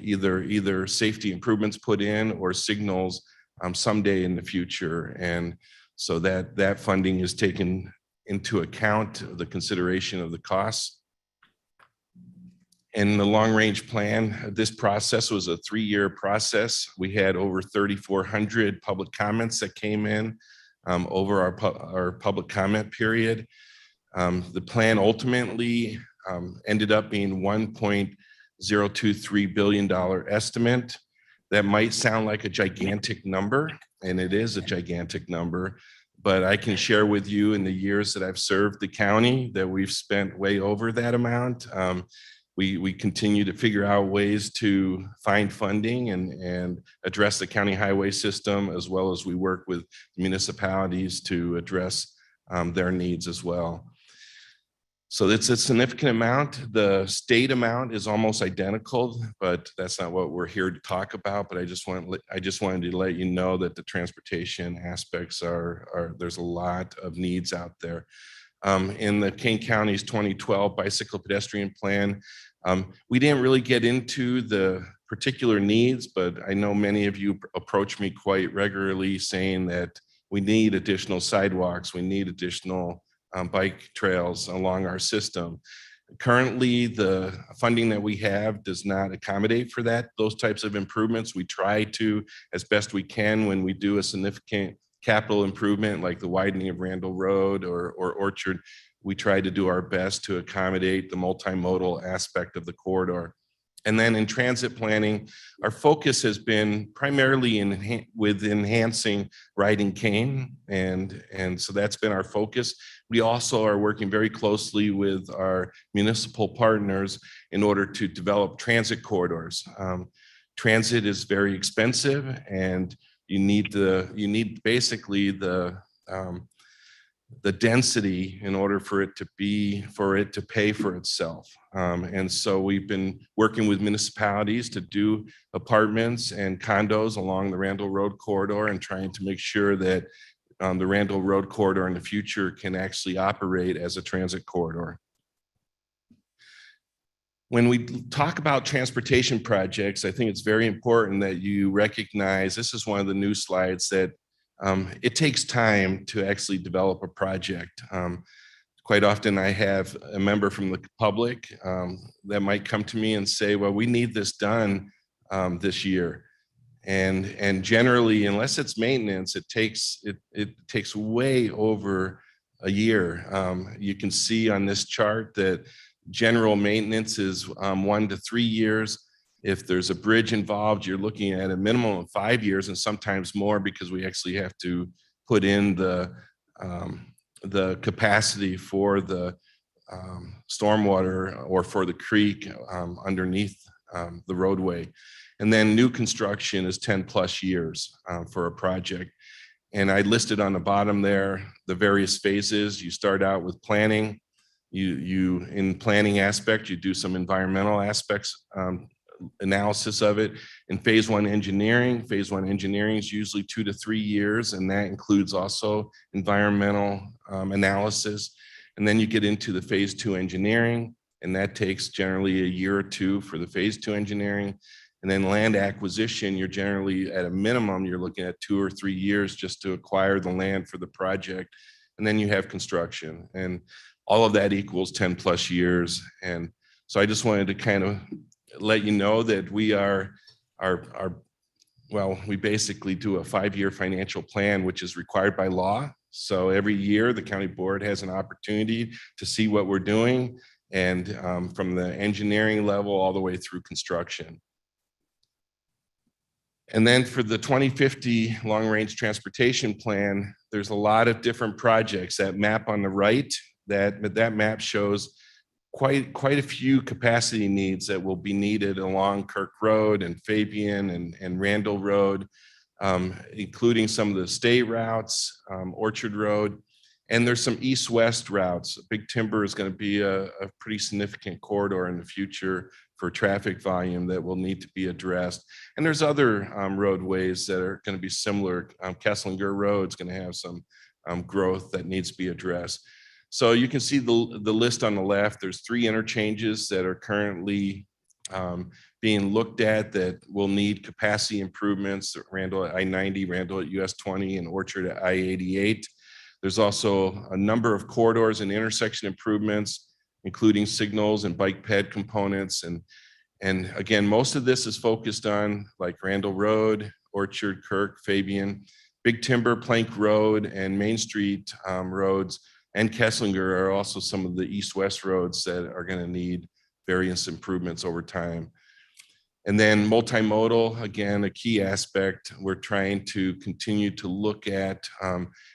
either safety improvements put in or signals someday in the future. And so that funding is taken into account, the consideration of the costs. In the long-range plan, this process was a 3-year process. We had over 3,400 public comments that came in over our public comment period. The plan ultimately ended up being $1.023 billion estimate. That might sound like a gigantic number, and it is a gigantic number, but I can share with you in the years that I've served the county that we've spent way over that amount. We continue to figure out ways to find funding and address the county highway system, as well as we work with municipalities to address their needs as well. So it's a significant amount. The state amount is almost identical, but that's not what we're here to talk about. But I just wanted to let you know that the transportation aspects there's a lot of needs out there. In the Kane County's 2012 bicycle pedestrian plan, we didn't really get into the particular needs, but I know many of you approach me quite regularly saying that we need additional sidewalks, we need additional bike trails along our system. Currently, the funding that we have does not accommodate for those types of improvements. We try to, as best we can, when we do a significant capital improvement like the widening of Randall Road or Orchard, we try to do our best to accommodate the multimodal aspect of the corridor. And then in transit planning, our focus has been primarily with enhancing riding cane. And so that's been our focus. We also are working very closely with our municipal partners in order to develop transit corridors. Transit is very expensive, and you need basically the density in order for it to pay for itself. And so we've been working with municipalities to do apartments and condos along the Randall Road corridor and trying to make sure that the Randall Road corridor in the future can actually operate as a transit corridor. When we talk about transportation projects, I think it's very important that you recognize, this is one of the new slides, that it takes time to actually develop a project. Quite often I have a member from the public that might come to me and say, well, we need this done this year. And generally, unless it's maintenance, it takes way over a year. You can see on this chart that general maintenance is 1 to 3 years. If there's a bridge involved, you're looking at a minimum of 5 years and sometimes more, because we actually have to put in the capacity for the stormwater or for the creek underneath the roadway. And then new construction is 10 plus years for a project. And I listed on the bottom there the various phases. You start out with planning. You in planning aspect, you do some environmental aspects analysis of it. In phase 1 engineering is usually 2 to 3 years, and that includes also environmental analysis. And then you get into the phase 2 engineering, and that takes generally a year or 2 for the phase 2 engineering. And then land acquisition, you're generally at a minimum, you're looking at 2 or 3 years just to acquire the land for the project. And then you have construction, and all of that equals 10 plus years. And so I just wanted to kind of let you know that we we basically do a 5-year financial plan, which is required by law. So every year the county board has an opportunity to see what we're doing, and from the engineering level all the way through construction. And then for the 2050 long-range transportation plan, there's a lot of different projects. That map on the right, that map shows quite a few capacity needs that will be needed along Kirk Road and Fabian and Randall Road, including some of the state routes, Orchard Road, and there's some east-west routes. Big Timber is going to be a pretty significant corridor in the future for traffic volume that will need to be addressed. And there's other roadways that are going to be similar. Kesslinger Road is going to have some growth that needs to be addressed. So you can see the list on the left. There's 3 interchanges that are currently being looked at that will need capacity improvements. Randall at I-90, Randall at US 20, and Orchard at I-88. There's also a number of corridors and intersection improvements, including signals and bike ped components. And again, most of this is focused on like Randall Road, Orchard, Kirk, Fabian, Big Timber, Plank Road, and Main Street roads, and Kesslinger are also some of the east-west roads that are going to need various improvements over time. And then multimodal, again, a key aspect. We're trying to continue to look at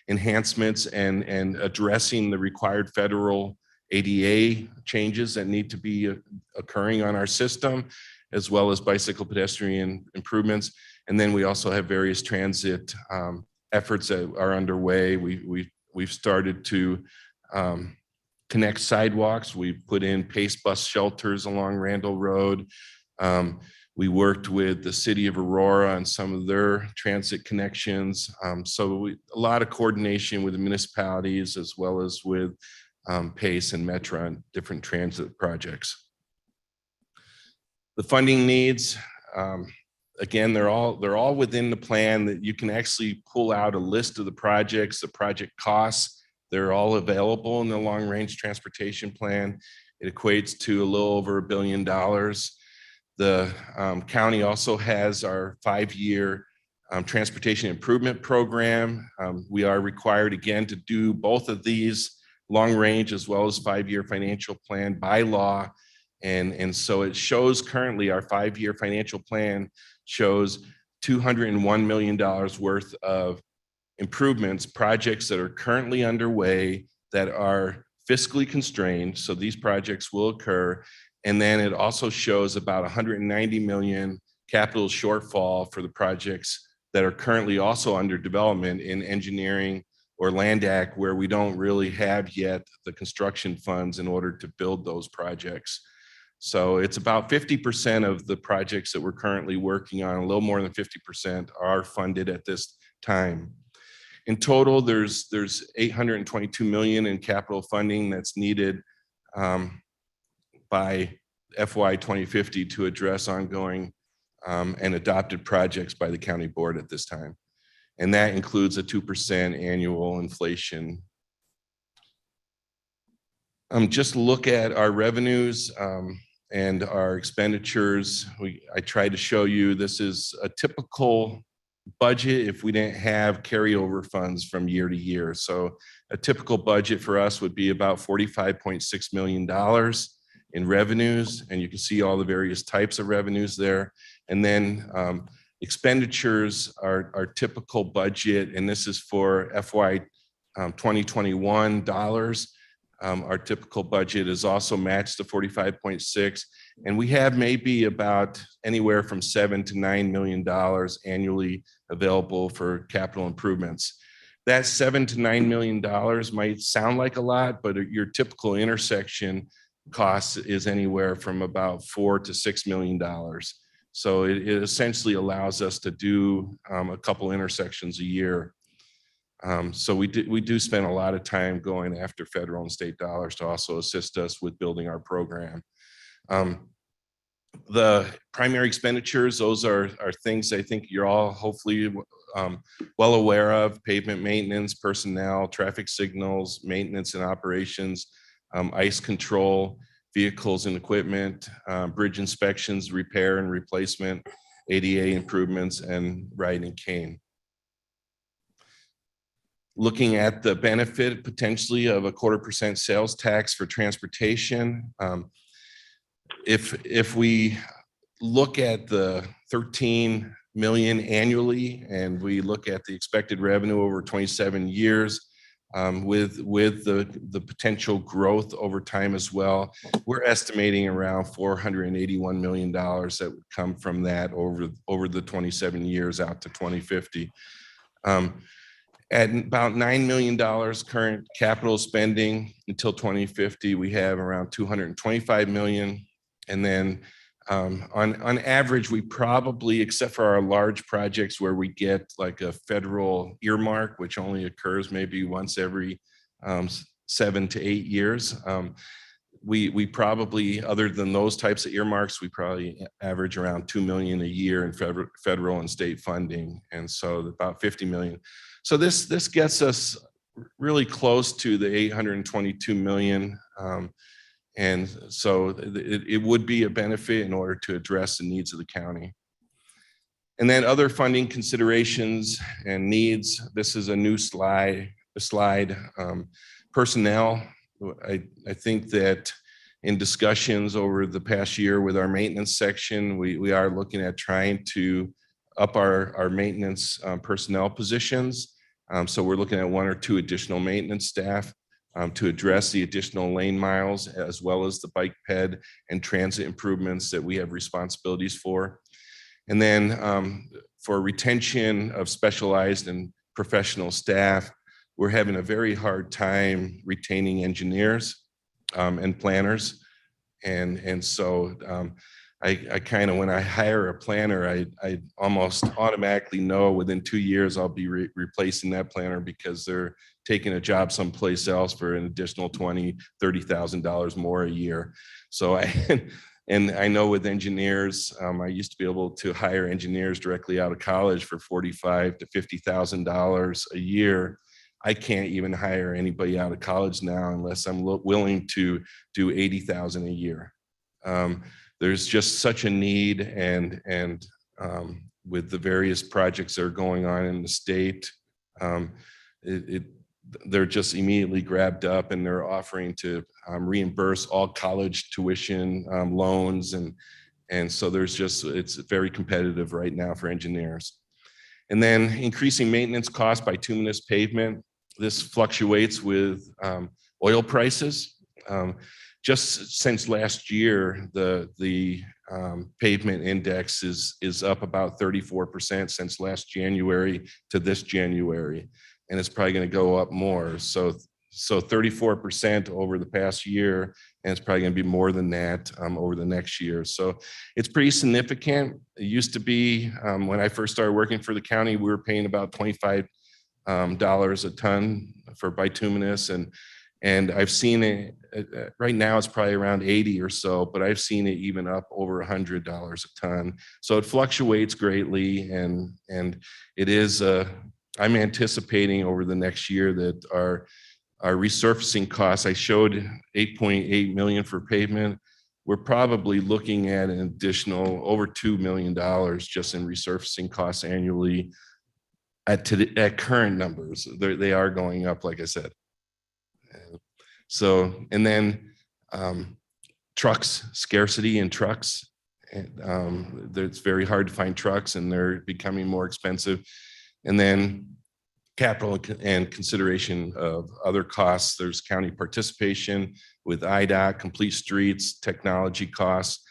enhancements and addressing the required federal ADA changes that need to be occurring on our system, as well as bicycle pedestrian improvements. And then we also have various transit efforts that are underway. We've started to connect sidewalks. We've put in PACE bus shelters along Randall Road. We worked with the city of Aurora on some of their transit connections. So a lot of coordination with the municipalities as well as with PACE and Metro and different transit projects. The funding needs, again, they're all within the plan. That you can actually pull out a list of the projects, the project costs. They're all available in the long range transportation plan. It equates to a little over $1 billion. The county also has our 5-year transportation improvement program. We are required again to do both of these long range as well as 5-year financial plan by law. And so it shows currently our 5-year financial plan shows $201 million worth of improvements, projects that are currently underway that are fiscally constrained. So these projects will occur. And then it also shows about 190 million capital shortfall for the projects that are currently also under development in engineering or land act, where we don't really have yet the construction funds in order to build those projects. So it's about 50% of the projects that we're currently working on, a little more than 50% are funded at this time. In total, there's 822 million in capital funding that's needed by FY 2050 to address ongoing and adopted projects by the county board at this time. And that includes a 2% annual inflation. Just look at our revenues and our expenditures. I tried to show you this is a typical budget if we didn't have carryover funds from year to year. So a typical budget for us would be about $45.6 million in revenues, and you can see all the various types of revenues there. And then expenditures are our typical budget, and this is for FY 2021 dollars. Our typical budget is also matched to 45.6, and we have maybe about anywhere from $7 to $9 million annually available for capital improvements. That $7 to $9 million might sound like a lot, but your typical intersection cost is anywhere from about $4 to $6 million. So it essentially allows us to do a couple intersections a year. So we do spend a lot of time going after federal and state dollars to also assist us with building our program. The primary expenditures, those are things I think you're all hopefully well aware of: pavement maintenance, personnel, traffic signals, maintenance and operations, ice control, vehicles and equipment, bridge inspections, repair and replacement, ADA improvements, and ride and cane. Looking at the benefit potentially of a 0.25% sales tax for transportation. If we look at the 13 million annually, and we look at the expected revenue over 27 years. With the potential growth over time as well, we're estimating around $481 million that would come from that over the 27 years out to 2050. At about $9 million current capital spending until 2050, we have around $225 million. And then on average, we probably, except for our large projects where we get like a federal earmark, which only occurs maybe once every 7 to 8 years, we probably, other than those types of earmarks, we probably average around $2 million a year in federal and state funding. And so about 50 million. So this gets us really close to the 822 million. And so it would be a benefit in order to address the needs of the county. And then other funding considerations and needs. This is a new slide. Personnel. I think that in discussions over the past year with our maintenance section, we are looking at trying to up our maintenance personnel positions. So we're looking at 1 or 2 additional maintenance staff to address the additional lane miles, as well as the bike ped and transit improvements that we have responsibilities for. And then for retention of specialized and professional staff, we're having a very hard time retaining engineers and planners. And so I kind of, when I hire a planner, I almost automatically know within 2 years I'll be replacing that planner because they're taking a job someplace else for an additional $20,000, $30,000 more a year. So and I know with engineers, I used to be able to hire engineers directly out of college for $45,000 to $50,000 a year. I can't even hire anybody out of college now unless I'm willing to do $80,000 a year. There's just such a need, and with the various projects that are going on in the state, they're just immediately grabbed up, and they're offering to reimburse all college tuition loans, and so it's very competitive right now for engineers. And then increasing maintenance costs by bituminous pavement. This fluctuates with oil prices. Just since last year, the pavement index is up about 34% since last January to this January, and it's probably going to go up more. So 34% over the past year, and it's probably going to be more than that over the next year. So it's pretty significant. It used to be when I first started working for the county, we were paying about $25 a ton for bituminous, and I've seen it right now. It's probably around 80 or so, but I've seen it even up over $100 a ton. So it fluctuates greatly, and it is. I'm anticipating over the next year that our resurfacing costs. I showed 8.8 million for pavement. We're probably looking at an additional over $2 million just in resurfacing costs annually. At current numbers, they are going up, like I said. So, and then trucks, scarcity in trucks. It's very hard to find trucks, and they're becoming more expensive. And then capital and consideration of other costs. There's county participation with IDOT, complete streets, technology costs.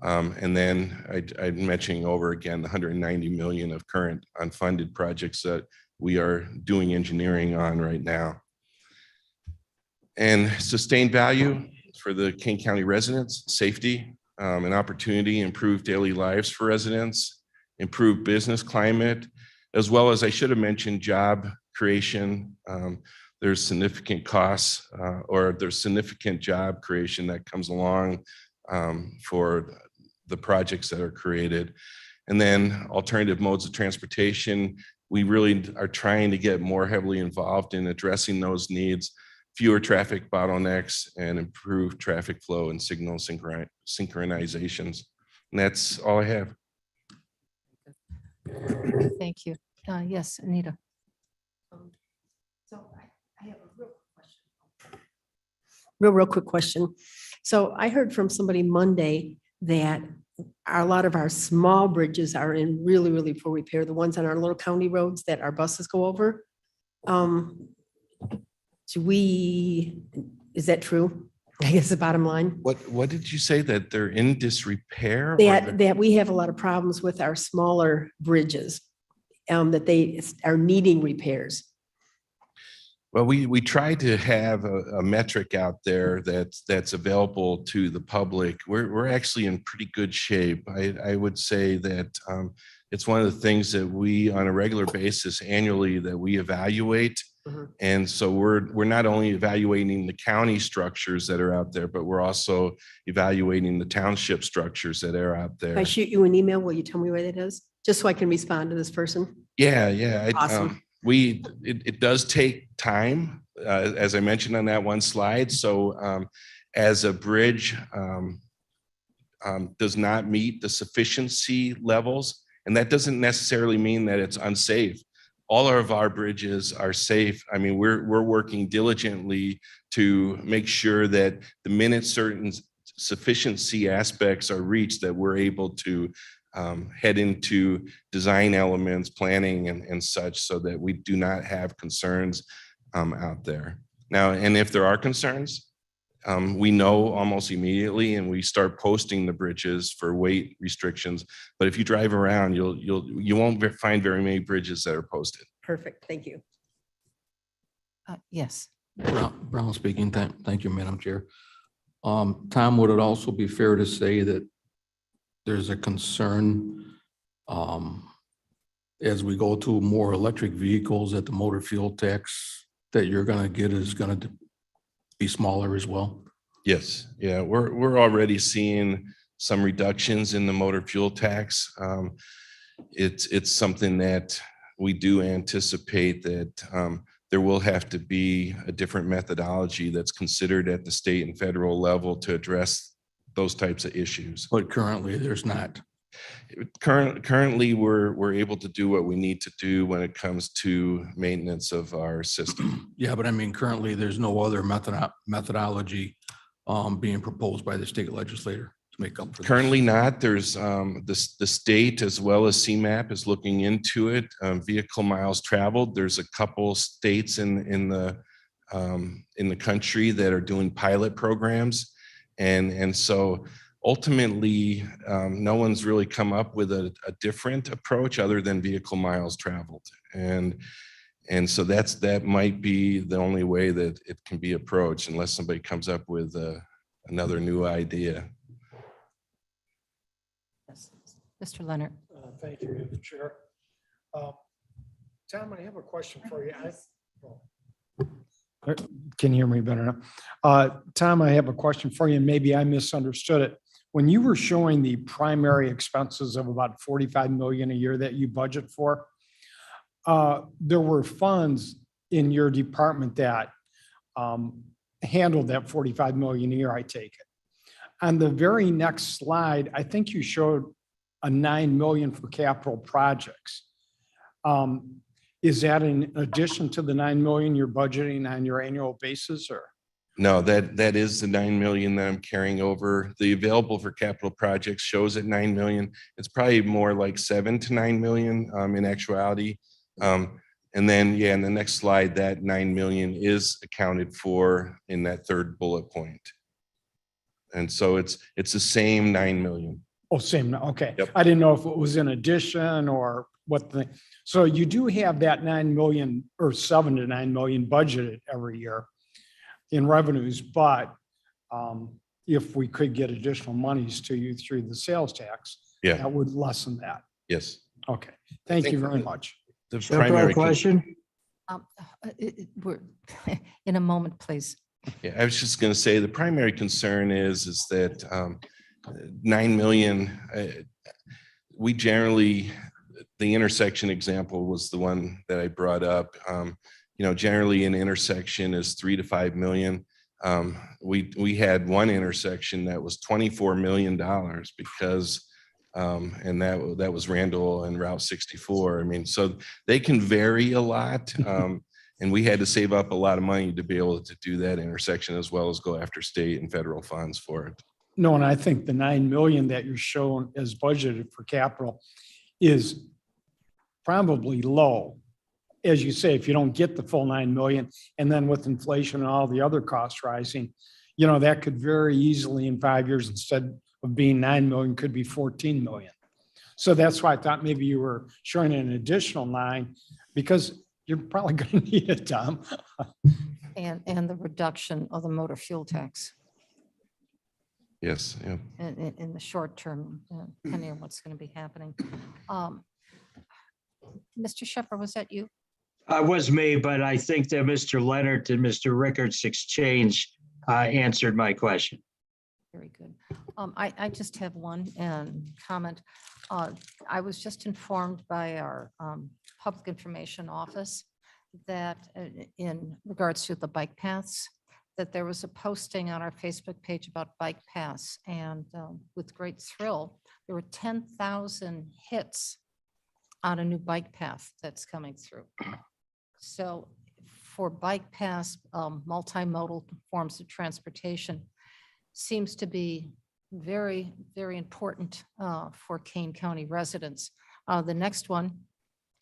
And then I'm mentioning over again the 190 million of current unfunded projects that we are doing engineering on right now. And sustained value for the King County residents, safety, an opportunity, improve daily lives for residents, improve business climate, as well as I should have mentioned job creation. There's significant costs or there's significant job creation that comes along for the projects that are created. And then alternative modes of transportation. We really are trying to get more heavily involved in addressing those needs, fewer traffic bottlenecks, and improved traffic flow and signal synchronizations. And that's all I have.
Thank you. Yes, Anita.
So I have a real quick question. So I heard from somebody Monday that a lot of our small bridges are in really, really poor repair, the ones on our little county roads that our buses go over. Is that true? I guess the bottom line.
What did you say, that they're in disrepair? Or they're-
That we have a lot of problems with our smaller bridges, that they are needing repairs.
Well, we try to have a metric out there that's available to the public. We're actually in pretty good shape. I would say that it's one of the things that we, on a regular basis annually, that we evaluate. And so we're not only evaluating the county structures that are out there, but we're also evaluating the township structures that are out there.
If I shoot you an email, will you tell me where that is? Just so I can respond to this person.
Yeah.
Awesome.
It does take time, as I mentioned on that one slide. So as a bridge does not meet the sufficiency levels, and that doesn't necessarily mean that it's unsafe. All of our bridges are safe. I mean, we're working diligently to make sure that the minute certain sufficiency aspects are reached, that we're able to head into design elements, planning and such, so that we do not have concerns out there. Now, and if there are concerns, we know almost immediately, and we start posting the bridges for weight restrictions. But if you drive around, you won't find very many bridges that are posted.
Perfect. Thank you.
Yes.
Brown speaking. Thank you, Madam Chair. Tom, would it also be fair to say that there's a concern as we go to more electric vehicles, that the motor fuel tax that you're going to get is going to be smaller as well?
Yes, yeah, we're already seeing some reductions in the motor fuel tax. It's something that we do anticipate that there will have to be a different methodology that's considered at the state and federal level to address those types of issues.
But currently there's not.
Currently, we're able to do what we need to do when it comes to maintenance of our system.
Yeah, but I mean, currently there's no other methodology being proposed by the state legislator to make up for this.
Currently not. There's the state as well as CMAP is looking into it. Vehicle miles traveled. There's a couple states in the country that are doing pilot programs, and so ultimately, no one's really come up with a different approach other than vehicle miles traveled. And so that might be the only way that it can be approached, unless somebody comes up with another new idea.
Yes. Mr. Leonard.
Thank you, Madam Chair. Tom, I have a question for you. Can you hear me better now? Tom, I have a question for you. Maybe I misunderstood it. When you were showing the primary expenses of about 45 million a year that you budget for, there were funds in your department that handled that 45 million a year, I take it. On the very next slide, I think you showed a 9 million for capital projects. Is that in addition to the 9 million you're budgeting on your annual basis, or?
No, that is the 9 million that I'm carrying over. The available for capital projects shows at 9 million. It's probably more like 7 to 9 million in actuality. And then, yeah, in the next slide, that 9 million is accounted for in that third bullet point. And so it's the same 9 million.
Oh, same, okay.
Yep.
I didn't know if it was in addition or what the, so you do have that 9 million or 7 to 9 million budgeted every year in revenues, but if we could get additional monies to you through the sales tax,
yeah,
that would lessen that.
Yes.
Okay, thank you very much.
The primary
question. We're in a moment, please.
Yeah, I was just going to say the primary concern is that 9 million. We generally, the intersection example was the one that I brought up. Generally an intersection is 3 to 5 million. We had one intersection that was $24 million because, and that was Randall and Route 64. I mean, so they can vary a lot. And we had to save up a lot of money to be able to do that intersection, as well as go after state and federal funds for it.
No, and I think the 9 million that you're showing as budgeted for capital is probably low. As you say, if you don't get the full 9 million, and then with inflation and all the other costs rising, you know, that could very easily in 5 years, instead of being 9 million, could be 14 million. So that's why I thought maybe you were showing an additional 9, because you're probably going to need it, Tom.
And the reduction of the motor fuel tax
Yes, yeah.
in the short term, depending on what's going to be happening. Mr. Shepherd, was that you?
It was me, but I think that Mr. Leonard and Mr. Rickards' exchange answered my question.
Very good. I just have one comment. I was just informed by our public information office that in regards to the bike paths, that there was a posting on our Facebook page about bike paths, and with great thrill, there were 10,000 hits on a new bike path that's coming through. So for bike paths, multimodal forms of transportation seems to be very, very important for Kane County residents. The next one,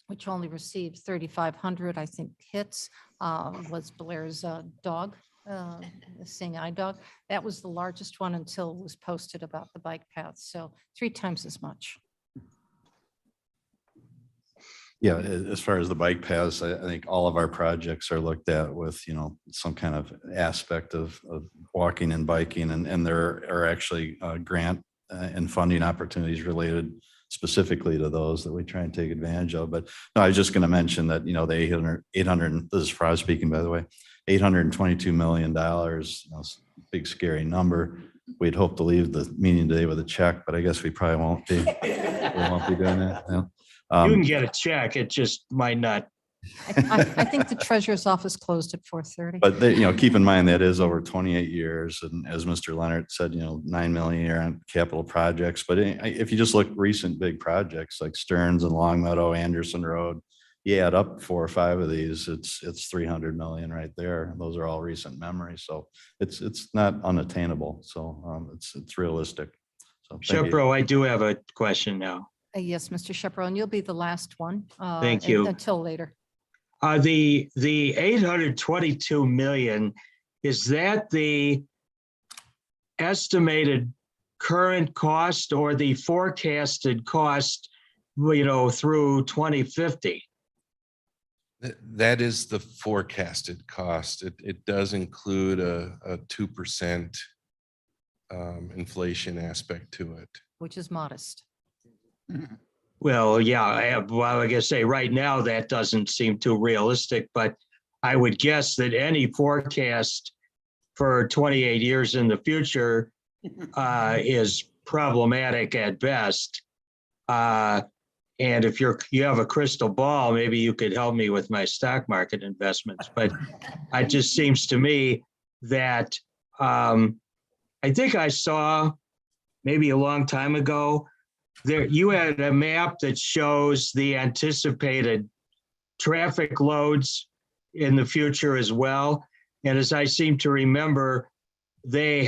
which only received 3,500, I think, hits, was Blair's dog, the Seeing Eye Dog. That was the largest one until it was posted about the bike paths. So 3 times as much.
Yeah, as far as the bike paths, I think all of our projects are looked at with, you know, some kind of aspect of walking and biking, and there are actually grant and funding opportunities related specifically to those that we try and take advantage of. But no, I was just going to mention that, you know, the 800, this is Frost speaking, by the way, $822 million, you know, big scary number. We'd hope to leave the meeting today with a check, but I guess we probably won't be. We won't be doing that. You know?
You can get a check, it just might not.
I think the treasurer's office closed at 4:30.
But they, you know, keep in mind that is over 28 years. And as Mr. Leonard said, you know, 9 million a year on capital projects. But if you just look recent big projects like Stearns and Longmeadow, Anderson Road, you add up 4 or 5 of these, it's 300 million right there. Those are all recent memories. So it's not unattainable. So it's realistic. So
Shepro, I do have a question now.
Yes, Mr. Shepherd, and you'll be the last one.
Thank you.
Until later.
The 822 million, is that the estimated current cost or the forecasted cost, you know, through 2050?
That is the forecasted cost. It does include a 2% inflation aspect to it.
Which is modest.
Well, yeah, I guess say right now that doesn't seem too realistic, but I would guess that any forecast for 28 years in the future is problematic at best. And if you have a crystal ball, maybe you could help me with my stock market investments. But it just seems to me that I think I saw maybe a long time ago, there you had a map that shows the anticipated traffic loads in the future as well. And as I seem to remember, they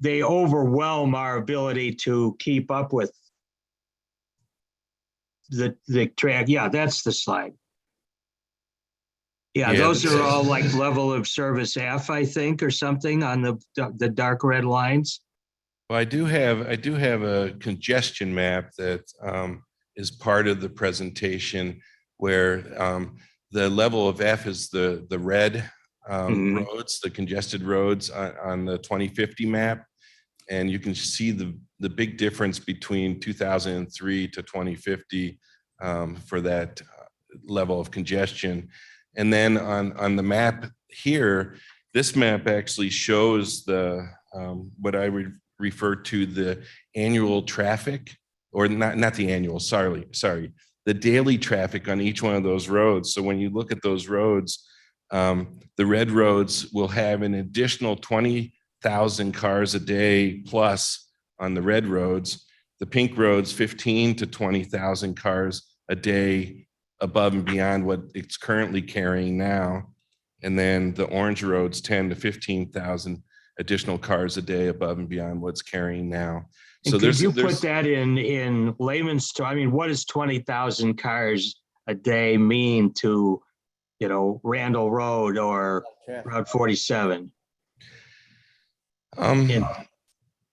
overwhelm our ability to keep up with the track. Yeah, that's the slide. Yeah, those are all like level of service F, I think, or something on the dark red lines.
Well, I do have a congestion map that is part of the presentation where the level of F is the red roads, the congested roads on the 2050 map. And you can see the big difference between 2003 to 2050 for that level of congestion. And then on the map here, this map actually shows the what I would refer to the annual traffic, or not the annual, sorry, the daily traffic on each one of those roads. So when you look at those roads, the red roads will have an additional 20,000 cars a day plus on the red roads. The pink roads, 15 to 20,000 cars a day above and beyond what it's currently carrying now. And then the orange roads, 10 to 15,000 additional cars a day above and beyond what's carrying now.
And
So
could you put that in layman's terms? I mean, what does 20,000 cars a day mean to, Randall Road or Route 47?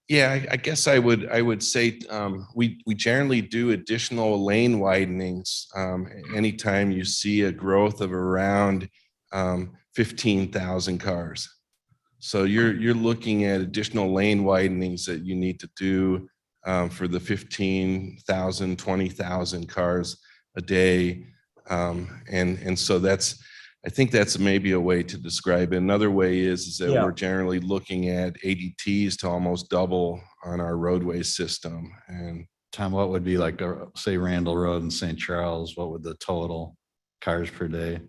Yeah, I guess I would say we generally do additional lane widenings anytime you see a growth of around 15,000 cars. So you're looking at additional lane widenings that you need to do for the 15,000, 20,000 cars a day. And so I think that's maybe a way to describe it. Another way is that we're generally looking at ADTs to almost double on our roadway system. And
Tom, what would be like, say Randall Road and St. Charles, what would the total cars per day?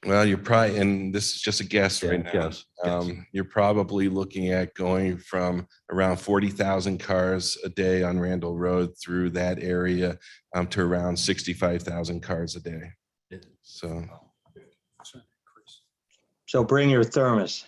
well, you're probably, and this is just a guess right now.
Yes.
You're probably looking at going from around 40,000 cars a day on Randall Road through that area to around 65,000 cars a day.
So bring your thermos.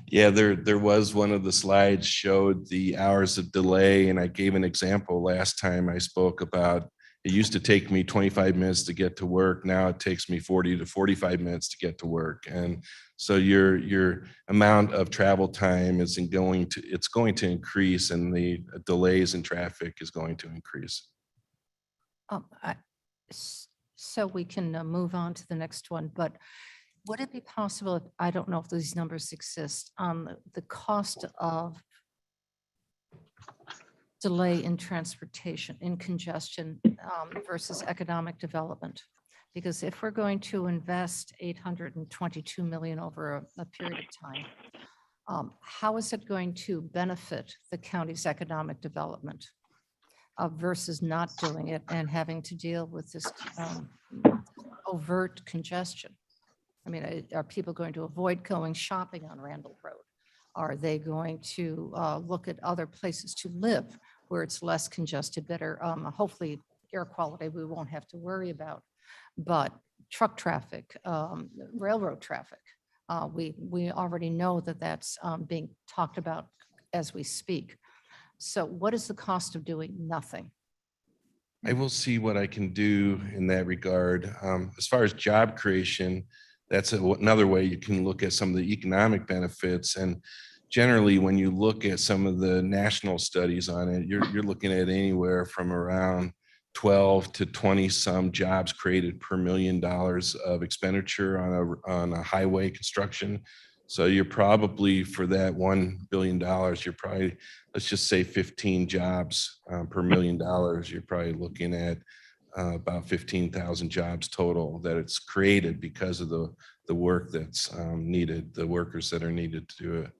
Yeah, there was one of the slides showed the hours of delay, and I gave an example last time I spoke about it used to take me 25 minutes to get to work. Now it takes me 40 to 45 minutes to get to work. And so your amount of travel time it's going to increase, and the delays in traffic is going to increase.
So we can move on to the next one, but would it be possible, I don't know if these numbers exist, the cost of delay in transportation, in congestion versus economic development? Because if we're going to invest $822 million over a period of time, how is it going to benefit the county's economic development versus not doing it and having to deal with this overt congestion? I mean, are people going to avoid going shopping on Randall Road? Are they going to look at other places to live where it's less congested, better, hopefully air quality we won't have to worry about, but truck traffic, railroad traffic, we already know that that's being talked about as we speak. So what is the cost of doing nothing?
I will see what I can do in that regard. As far as job creation, that's another way you can look at some of the economic benefits. And generally, when you look at some of the national studies on it, you're looking at anywhere from around 12 to 20 some jobs created per $1 million of expenditure on a highway construction. So you're probably, for that $1 billion, you're probably, let's just say 15 jobs per $1 million. You're probably looking at about 15,000 jobs total that it's created because of the work that's needed, the workers that are needed to do it.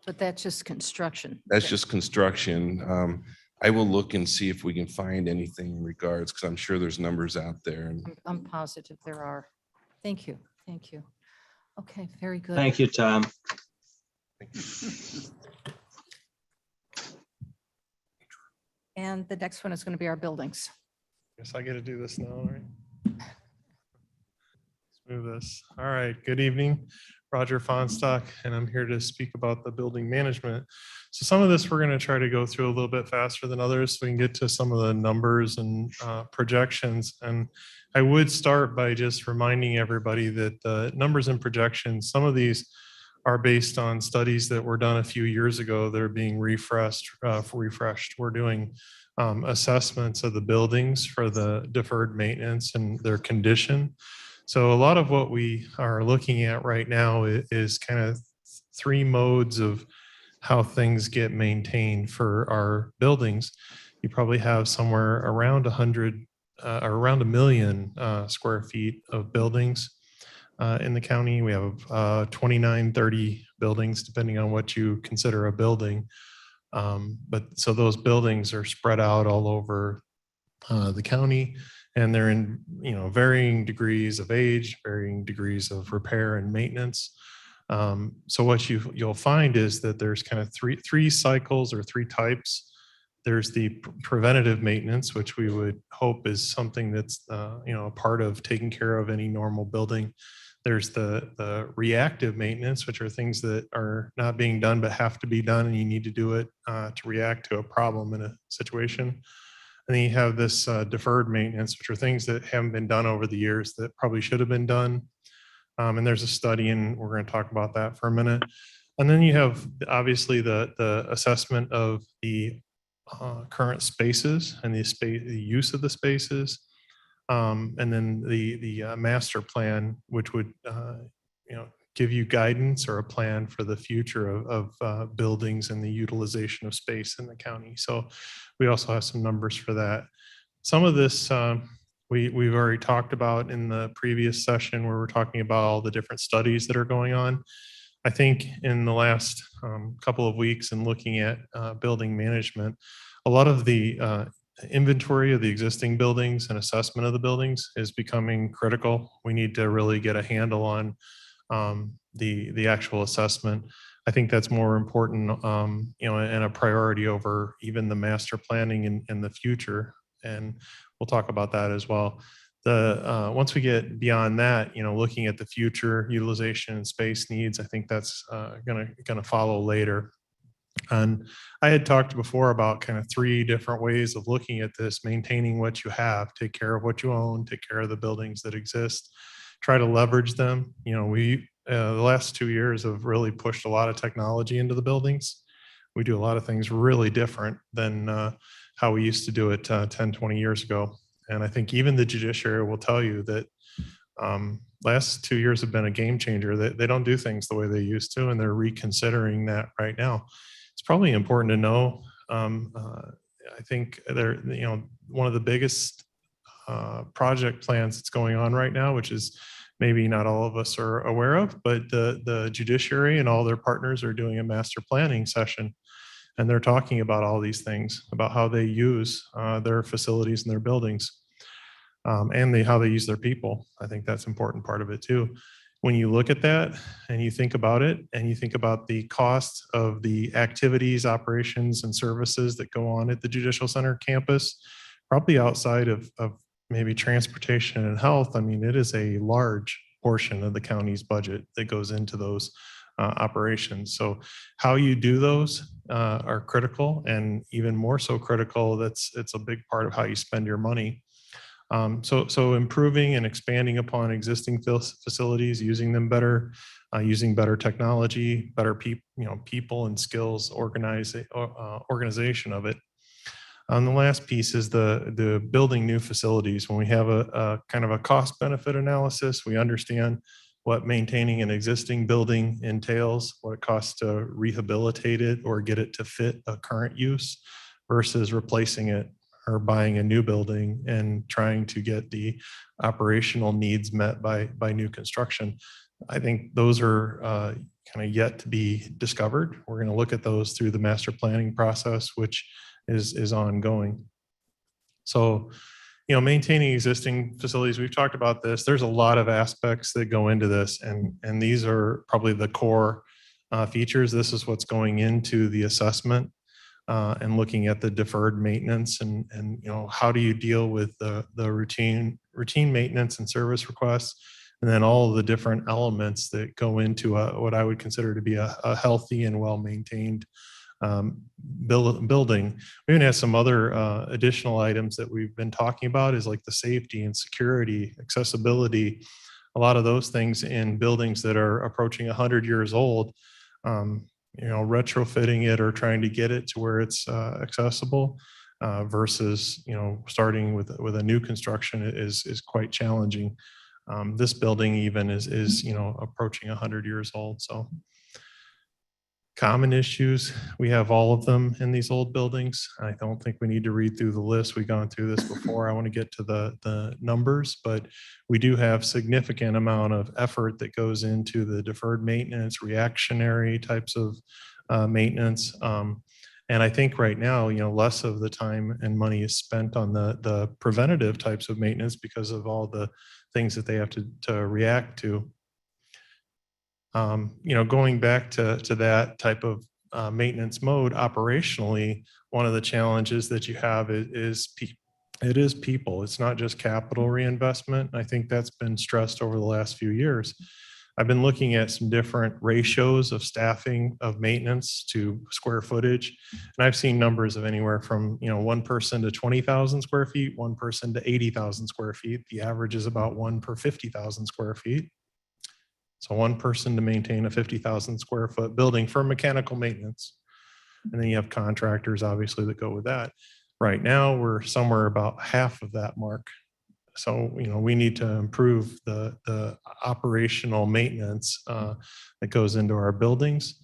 But that's just construction.
That's just construction. I will look and see if we can find anything in regards, because I'm sure there's numbers out there.
I'm positive there are. Thank you. Thank you. Okay, very good.
Thank you, Tom.
And the next one is going to be our buildings.
Guess I get to do this now, right? Let's move this. All right, good evening. Roger Fonstock, and I'm here to speak about the building management. So some of this we're going to try to go through a little bit faster than others so we can get to some of the numbers and projections. And I would start by just reminding everybody that the numbers and projections, some of these are based on studies that were done a few years ago that are being refreshed. We're doing assessments of the buildings for the deferred maintenance and their condition. So a lot of what we are looking at right now is kind of three modes of how things get maintained for our buildings. You probably have somewhere around 100 or around 1 million square feet of buildings in the county. We have 29, 30 buildings, depending on what you consider a building. But so those buildings are spread out all over the county, and they're in varying degrees of age, varying degrees of repair and maintenance. So what you'll find is that there's kind of three cycles or three types. There's the preventative maintenance, which we would hope is something that's a part of taking care of any normal building There's the reactive maintenance, which are things that are not being done but have to be done, and you need to do it to react to a problem in a situation. And then you have this deferred maintenance, which are things that haven't been done over the years that probably should have been done. And there's a study, and we're going to talk about that for a minute. And then you have obviously the assessment of the current spaces and the use of the spaces. And then the master plan, which would give you guidance or a plan for the future of buildings and the utilization of space in the county. So we also have some numbers for that. Some of this we've already talked about in the previous session where we're talking about all the different studies that are going on. I think in the last couple of weeks and looking at building management, a lot of the inventory of the existing buildings and assessment of the buildings is becoming critical. We need to really get a handle on the actual assessment. I think that's more important, and a priority over even the master planning in the future. And we'll talk about that as well. Once we get beyond that, looking at the future utilization and space needs, I think that's gonna follow later. And I had talked before about kind of 3 different ways of looking at this: maintaining what you have, take care of what you own, take care of the buildings that exist, try to leverage them. We the last 2 years have really pushed a lot of technology into the buildings. We do a lot of things really different than how we used to do it 10, 20 years ago. And I think even the judiciary will tell you that last 2 years have been a game changer. They don't do things the way they used to, and they're reconsidering that right now. It's probably important to know. I think one of the biggest project plans that's going on right now, which is maybe not all of us are aware of, but the judiciary and all their partners are doing a master planning session. And they're talking about all these things, about how they use their facilities and their buildings, and how they use their people. I think that's an important part of it too. When you look at that and you think about it, and you think about the cost of the activities, operations, and services that go on at the Judicial Center campus, probably outside of maybe transportation and health, I mean, it is a large portion of the county's budget that goes into those operations. So how you do those are critical, and even more so critical, it's a big part of how you spend your money. So improving and expanding upon existing facilities, using them better, using better technology, better people and skills, organization of it. The last piece is the building new facilities. When we have a kind of a cost benefit analysis, we understand what maintaining an existing building entails, what it costs to rehabilitate it or get it to fit a current use versus replacing it or buying a new building and trying to get the operational needs met by new construction. I think those are kind of yet to be discovered. We're going to look at those through the master planning process, which is ongoing. So, maintaining existing facilities, we've talked about this. There's a lot of aspects that go into this, and these are probably the core features. This is what's going into the assessment and looking at the deferred maintenance and how do you deal with the routine maintenance and service requests, and then all of the different elements that go into what I would consider to be a healthy and well-maintained building. We even have some other additional items that we've been talking about, is like the safety and security, accessibility, a lot of those things in buildings that are approaching 100 years old. Retrofitting it or trying to get it to where it's accessible versus starting with a new construction is quite challenging. This building even is approaching 100 years old. So common issues, we have all of them in these old buildings. I don't think we need to read through the list. We've gone through this before. I want to get to the numbers, but we do have significant amount of effort that goes into the deferred maintenance, reactionary types of maintenance. And I think right now, less of the time and money is spent on the preventative types of maintenance because of all the things that they have to react to. Going back to that type of maintenance mode operationally, one of the challenges that you have is it is people. It's not just capital reinvestment. I think that's been stressed over the last few years. I've been looking at some different ratios of staffing of maintenance to square footage. And I've seen numbers of anywhere from, one person to 20,000 square feet, one person to 80,000 square feet. The average is about 1 per 50,000 square feet. So one person to maintain a 50,000 square foot building for mechanical maintenance. And then you have contractors, obviously, that go with that. Right now, we're somewhere about half of that mark. So, we need to improve the operational maintenance that goes into our buildings,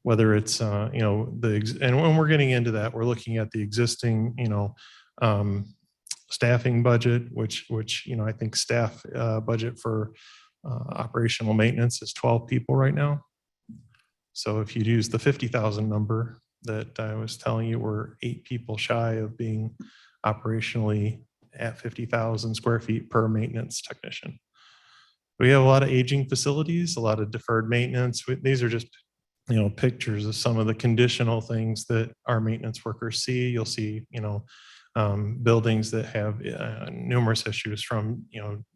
whether it's, and when we're getting into that, we're looking at the existing, staffing budget, which, I think staff budget for operational maintenance is 12 people right now. So if you'd use the 50,000 number that I was telling you, we're 8 people shy of being operationally at 50,000 square feet per maintenance technician. We have a lot of aging facilities, a lot of deferred maintenance. These are just, pictures of some of the conditional things that our maintenance workers see. You'll see, buildings that have numerous issues from,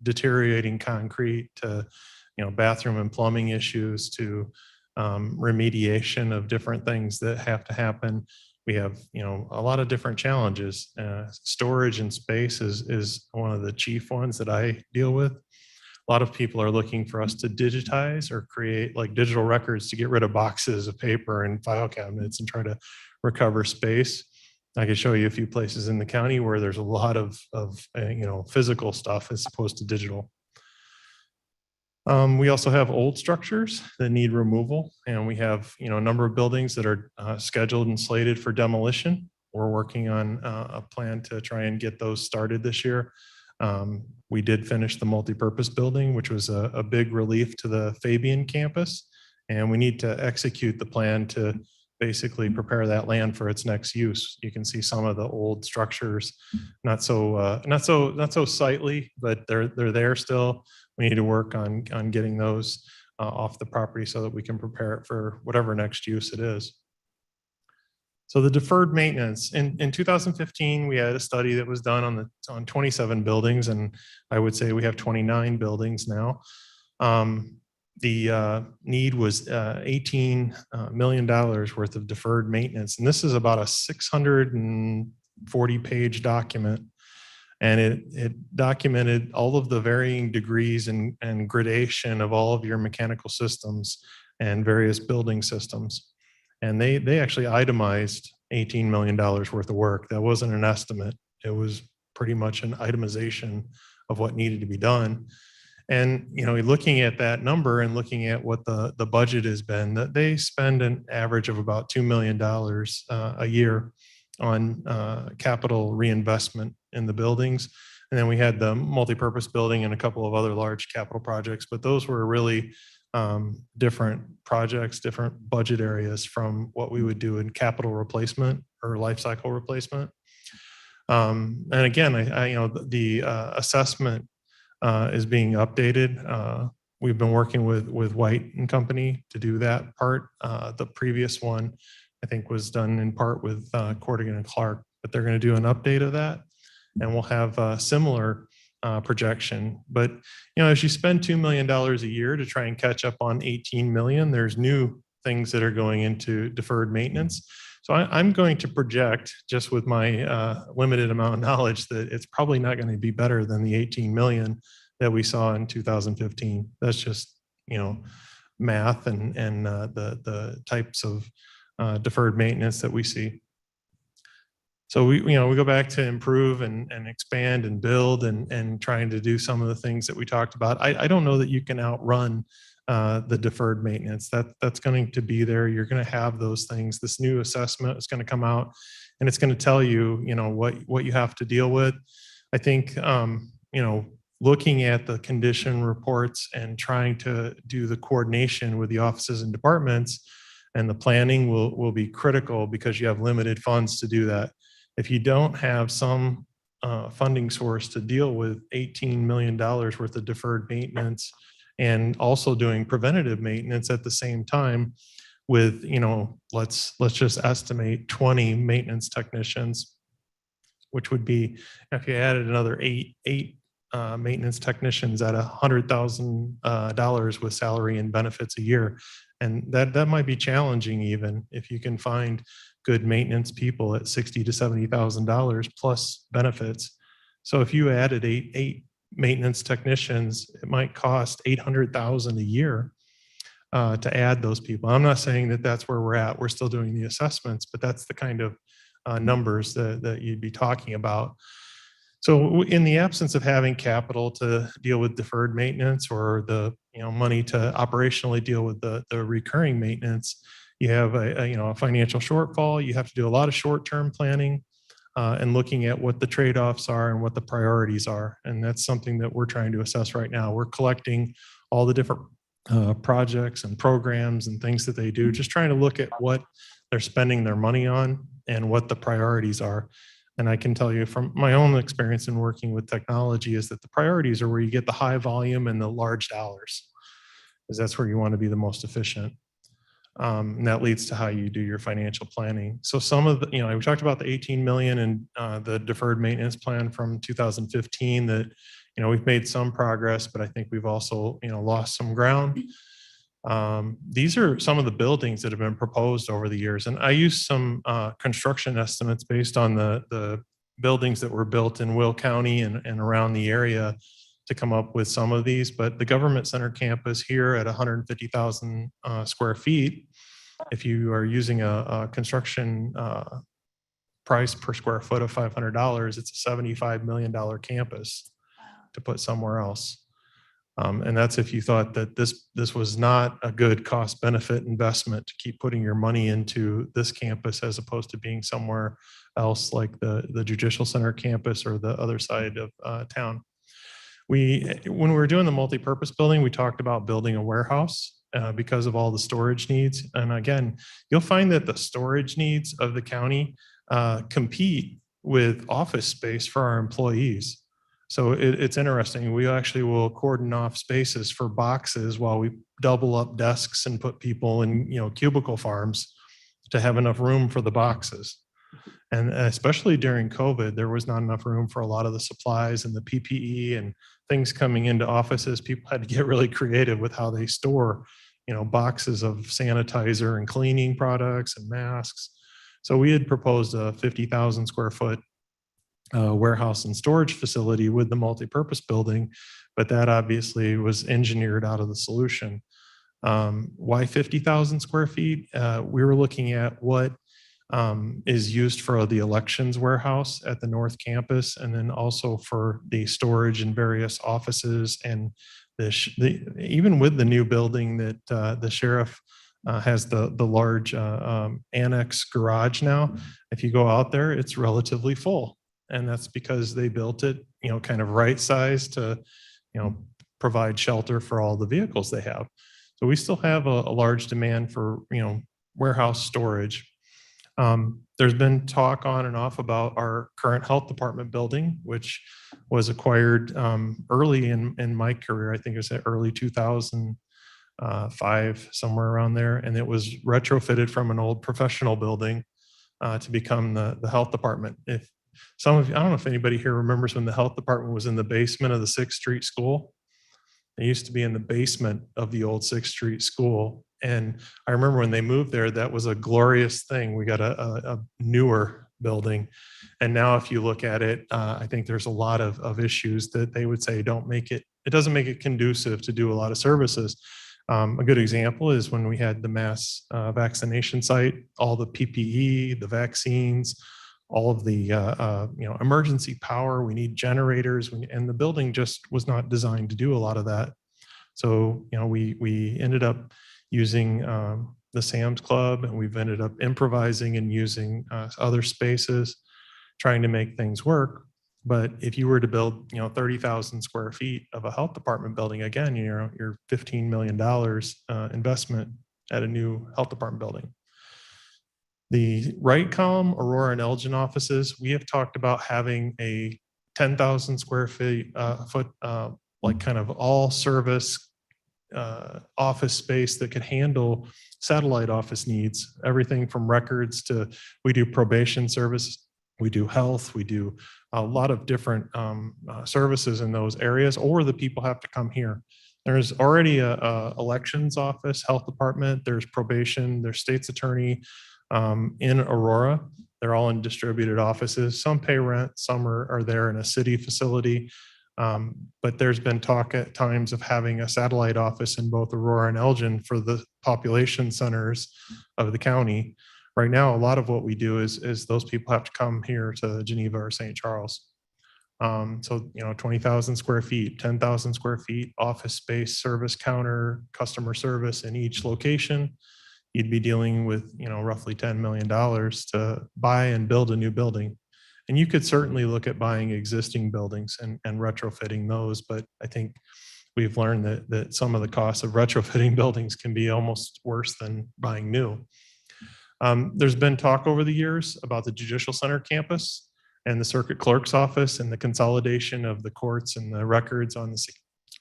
deteriorating concrete to, bathroom and plumbing issues to remediation of different things that have to happen. We have, a lot of different challenges. Storage and space is one of the chief ones that I deal with. A lot of people are looking for us to digitize or create like digital records to get rid of boxes of paper and file cabinets and try to recover space. I can show you a few places in the county where there's a lot of physical stuff as opposed to digital. We also have old structures that need removal, and we have a number of buildings that are scheduled and slated for demolition. We're working on a plan to try and get those started this year. We did finish the multipurpose building, which was a big relief to the Fabian campus, and we need to execute the plan to basically prepare that land for its next use. You can see some of the old structures, not so sightly, but they're there still. We need to work on getting those off the property so that we can prepare it for whatever next use it is. So the deferred maintenance in 2015, we had a study that was done on 27 buildings, and I would say we have 29 buildings now. The need was $18 million worth of deferred maintenance, and this is about a 640-page document. And it documented all of the varying degrees and gradation of all of your mechanical systems and various building systems. And they actually itemized $18 million worth of work. That wasn't an estimate. It was pretty much an itemization of what needed to be done. And, looking at that number and looking at what the budget has been, that they spend an average of about $2 million a year on capital reinvestment in the buildings. And then we had the multipurpose building and a couple of other large capital projects, but those were really different projects, different budget areas from what we would do in capital replacement or life cycle replacement. And again, the assessment is being updated. We've been working with White and Company to do that part. The previous one, I think, was done in part with Cordigan and Clark, but they're going to do an update of that, and we'll have a similar projection. But as you spend $2 million a year to try and catch up on 18 million, there's new things that are going into deferred maintenance. So I'm going to project, just with my limited amount of knowledge, that it's probably not going to be better than the 18 million that we saw in 2015. That's just math and the types of deferred maintenance that we see. So we go back to improve and expand and build and trying to do some of the things that we talked about. I don't know that you can outrun the deferred maintenance. That's going to be there. You're going to have those things. This new assessment is going to come out, and it's going to tell you, what you have to deal with. I think, looking at the condition reports and trying to do the coordination with the offices and departments and the planning will be critical, because you have limited funds to do that. If you don't have some funding source to deal with $18 million worth of deferred maintenance and also doing preventative maintenance at the same time with, let's just estimate 20 maintenance technicians, which would be if you added another eight maintenance technicians at $100,000 with salary and benefits a year. And that might be challenging even if you can find good maintenance people at $60,000 to $70,000 plus benefits. So if you added eight maintenance technicians, it might cost $800,000 a year to add those people. I'm not saying that that's where we're at. We're still doing the assessments, but that's the kind of numbers that you'd be talking about. So in the absence of having capital to deal with deferred maintenance or the money to operationally deal with the recurring maintenance, you have a financial shortfall. You have to do a lot of short-term planning and looking at what the trade-offs are and what the priorities are. And that's something that we're trying to assess right now. We're collecting all the different projects and programs and things that they do, just trying to look at what they're spending their money on and what the priorities are. And I can tell you from my own experience in working with technology is that the priorities are where you get the high volume and the large dollars, because that's where you want to be the most efficient. And that leads to how you do your financial planning. So some of the, we talked about the 18 million and the deferred maintenance plan from 2015 that, we've made some progress, but I think we've also, lost some ground. These are some of the buildings that have been proposed over the years. And I used some construction estimates based on the buildings that were built in Will County and around the area to come up with some of these. But the government center campus here at 150,000 square feet, if you are using a construction price per square foot of $500, it's a $75 million campus to put somewhere else. And that's if you thought that this was not a good cost benefit investment to keep putting your money into this campus as opposed to being somewhere else like the Judicial Center campus or the other side of town. When we were doing the multi-purpose building, we talked about building a warehouse because of all the storage needs. And again, you'll find that the storage needs of the county compete with office space for our employees. So it's interesting. We actually will cordon off spaces for boxes while we double up desks and put people in, cubicle farms to have enough room for the boxes. And especially during COVID, there was not enough room for a lot of the supplies and the PPE and things coming into offices. People had to get really creative with how they store, boxes of sanitizer and cleaning products and masks. So we had proposed a 50,000 square foot warehouse and storage facility with the multi-purpose building, but that obviously was engineered out of the solution. Why 50,000 square feet? We were looking at what is used for the elections warehouse at the North Campus, and then also for the storage in various offices, and even with the new building that the sheriff has the large annex garage now. If you go out there, it's relatively full. And that's because they built it, kind of right size to, provide shelter for all the vehicles they have. So we still have a large demand for, warehouse storage. There's been talk on and off about our current health department building, which was acquired early in my career. I think it was at early 2005, somewhere around there. And it was retrofitted from an old professional building to become the health department. Some of you, I don't know if anybody here remembers when the health department was in the basement of the 6th Street School. They used to be in the basement of the old 6th Street School. And I remember when they moved there, that was a glorious thing. We got a newer building. And now if you look at it, I think there's a lot of issues that they would say it doesn't make it conducive to do a lot of services. A good example is when we had the mass vaccination site, all the PPE, the vaccines, all of the emergency power. We need generators, and the building just was not designed to do a lot of that. So we ended up using the Sam's Club, and we've ended up improvising and using other spaces, trying to make things work. But if you were to build 30,000 square feet of a health department building, again, you're $15 million investment at a new health department building. The right column, Aurora and Elgin offices, we have talked about having a 10,000 square foot, like kind of all service office space that could handle satellite office needs, everything from records to, we do probation service We do health, we do a lot of different services in those areas, or the people have to come here. There's already a elections office, health department, there's probation, there's state's attorney in Aurora. They're all in distributed offices. Some pay rent, some are there in a city facility. But there's been talk at times of having a satellite office in both Aurora and Elgin for the population centers of the county. Right now, a lot of what we do is those people have to come here to Geneva or St. Charles. So, 20,000 square feet, 10,000 square feet, office space, service counter, customer service in each location. You'd be dealing with, roughly $10 million to buy and build a new building. And you could certainly look at buying existing buildings and retrofitting those, but I think we've learned that some of the costs of retrofitting buildings can be almost worse than buying new. There's been talk over the years about the Judicial Center campus and the Circuit Clerk's office and the consolidation of the courts and the records on the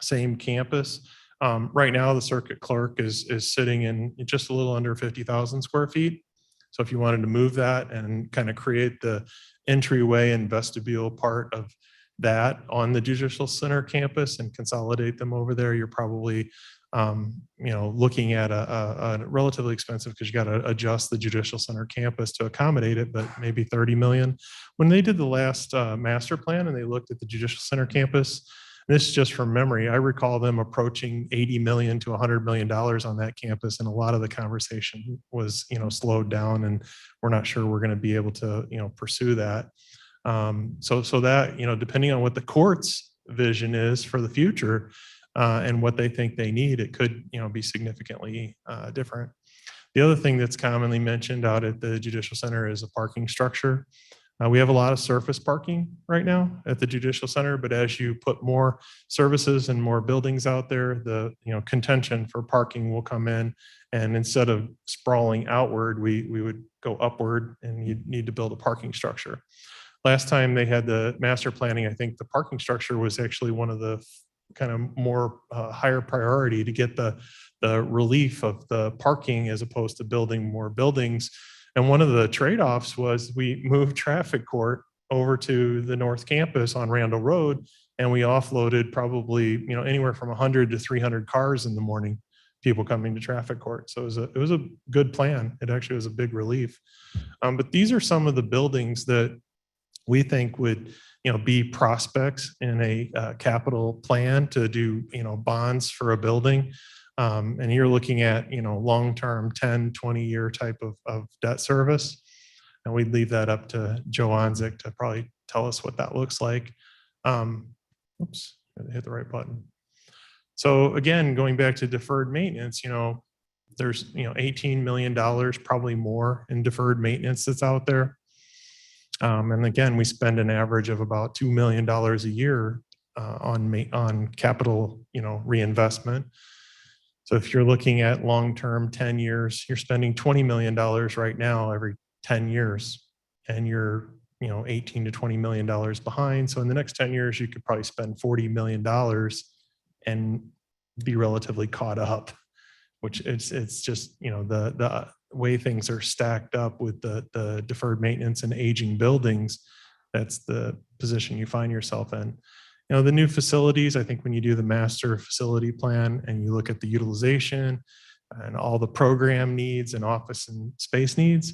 same campus. Right now, the Circuit Clerk is sitting in just a little under 50,000 square feet. So if you wanted to move that and kind of create the entryway and vestibule part of that on the Judicial Center campus and consolidate them over there, you're probably looking at a relatively expensive, because you got to adjust the Judicial Center campus to accommodate it, but maybe 30 million. When they did the last master plan and they looked at the Judicial Center campus, this is just from memory, I recall them approaching 80 million to $100 million on that campus. And a lot of the conversation was, slowed down, and we're not sure we're going to be able to, pursue that. So that, depending on what the court's vision is for the future and what they think they need, it could, be significantly different. The other thing that's commonly mentioned out at the Judicial Center is a parking structure. We have a lot of surface parking right now at the Judicial Center, but as you put more services and more buildings out there, the contention for parking will come in, and instead of sprawling outward, we would go upward, and you need to build a parking structure. Last time they had the master planning, I think the parking structure was actually one of the kind of more higher priority to get the relief of the parking as opposed to building more buildings. And one of the trade-offs was we moved traffic court over to the North Campus on Randall Road, and we offloaded probably anywhere from 100 to 300 cars in the morning, people coming to traffic court. So it was a good plan. It actually was a big relief. But these are some of the buildings that we think would be prospects in a capital plan to do bonds for a building. And you're looking at, long-term 10, 20-year type of debt service. And we'd leave that up to Joe Onzik to probably tell us what that looks like. Oops, hit the right button. So again, going back to deferred maintenance, there's, $18 million, probably more in deferred maintenance that's out there. And again, we spend an average of about $2 million a year on capital, reinvestment. So if you're looking at long-term 10 years, you're spending $20 million right now every 10 years, and you're, $18 to $20 million behind. So in the next 10 years, you could probably spend $40 million and be relatively caught up, which it's just, the way things are stacked up with the deferred maintenance and aging buildings. That's the position you find yourself in. The new facilities, I think when you do the master facility plan and you look at the utilization and all the program needs and office and space needs,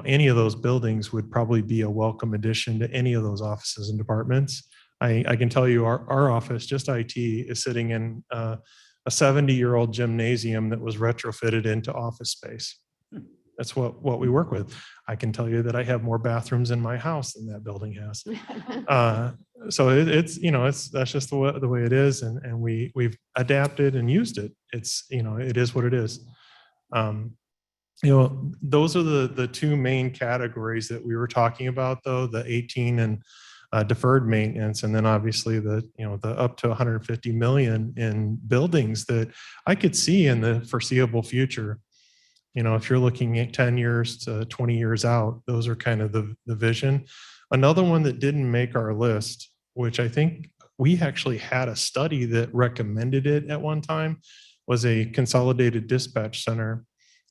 any of those buildings would probably be a welcome addition to any of those offices and departments. I can tell you our office, just IT, is sitting in a 70-year-old gymnasium that was retrofitted into office space. That's what we work with. I can tell you that I have more bathrooms in my house than that building has. So it's that's just the way it is, and we've adapted and used it. It's it is what it is. Those are the two main categories that we were talking about, though, the 18 and deferred maintenance, and then obviously the up to 150 million in buildings that I could see in the foreseeable future. If you're looking at 10 years to 20 years out, those are kind of the vision. Another one that didn't make our list, which I think we actually had a study that recommended it at one time, was a consolidated dispatch center.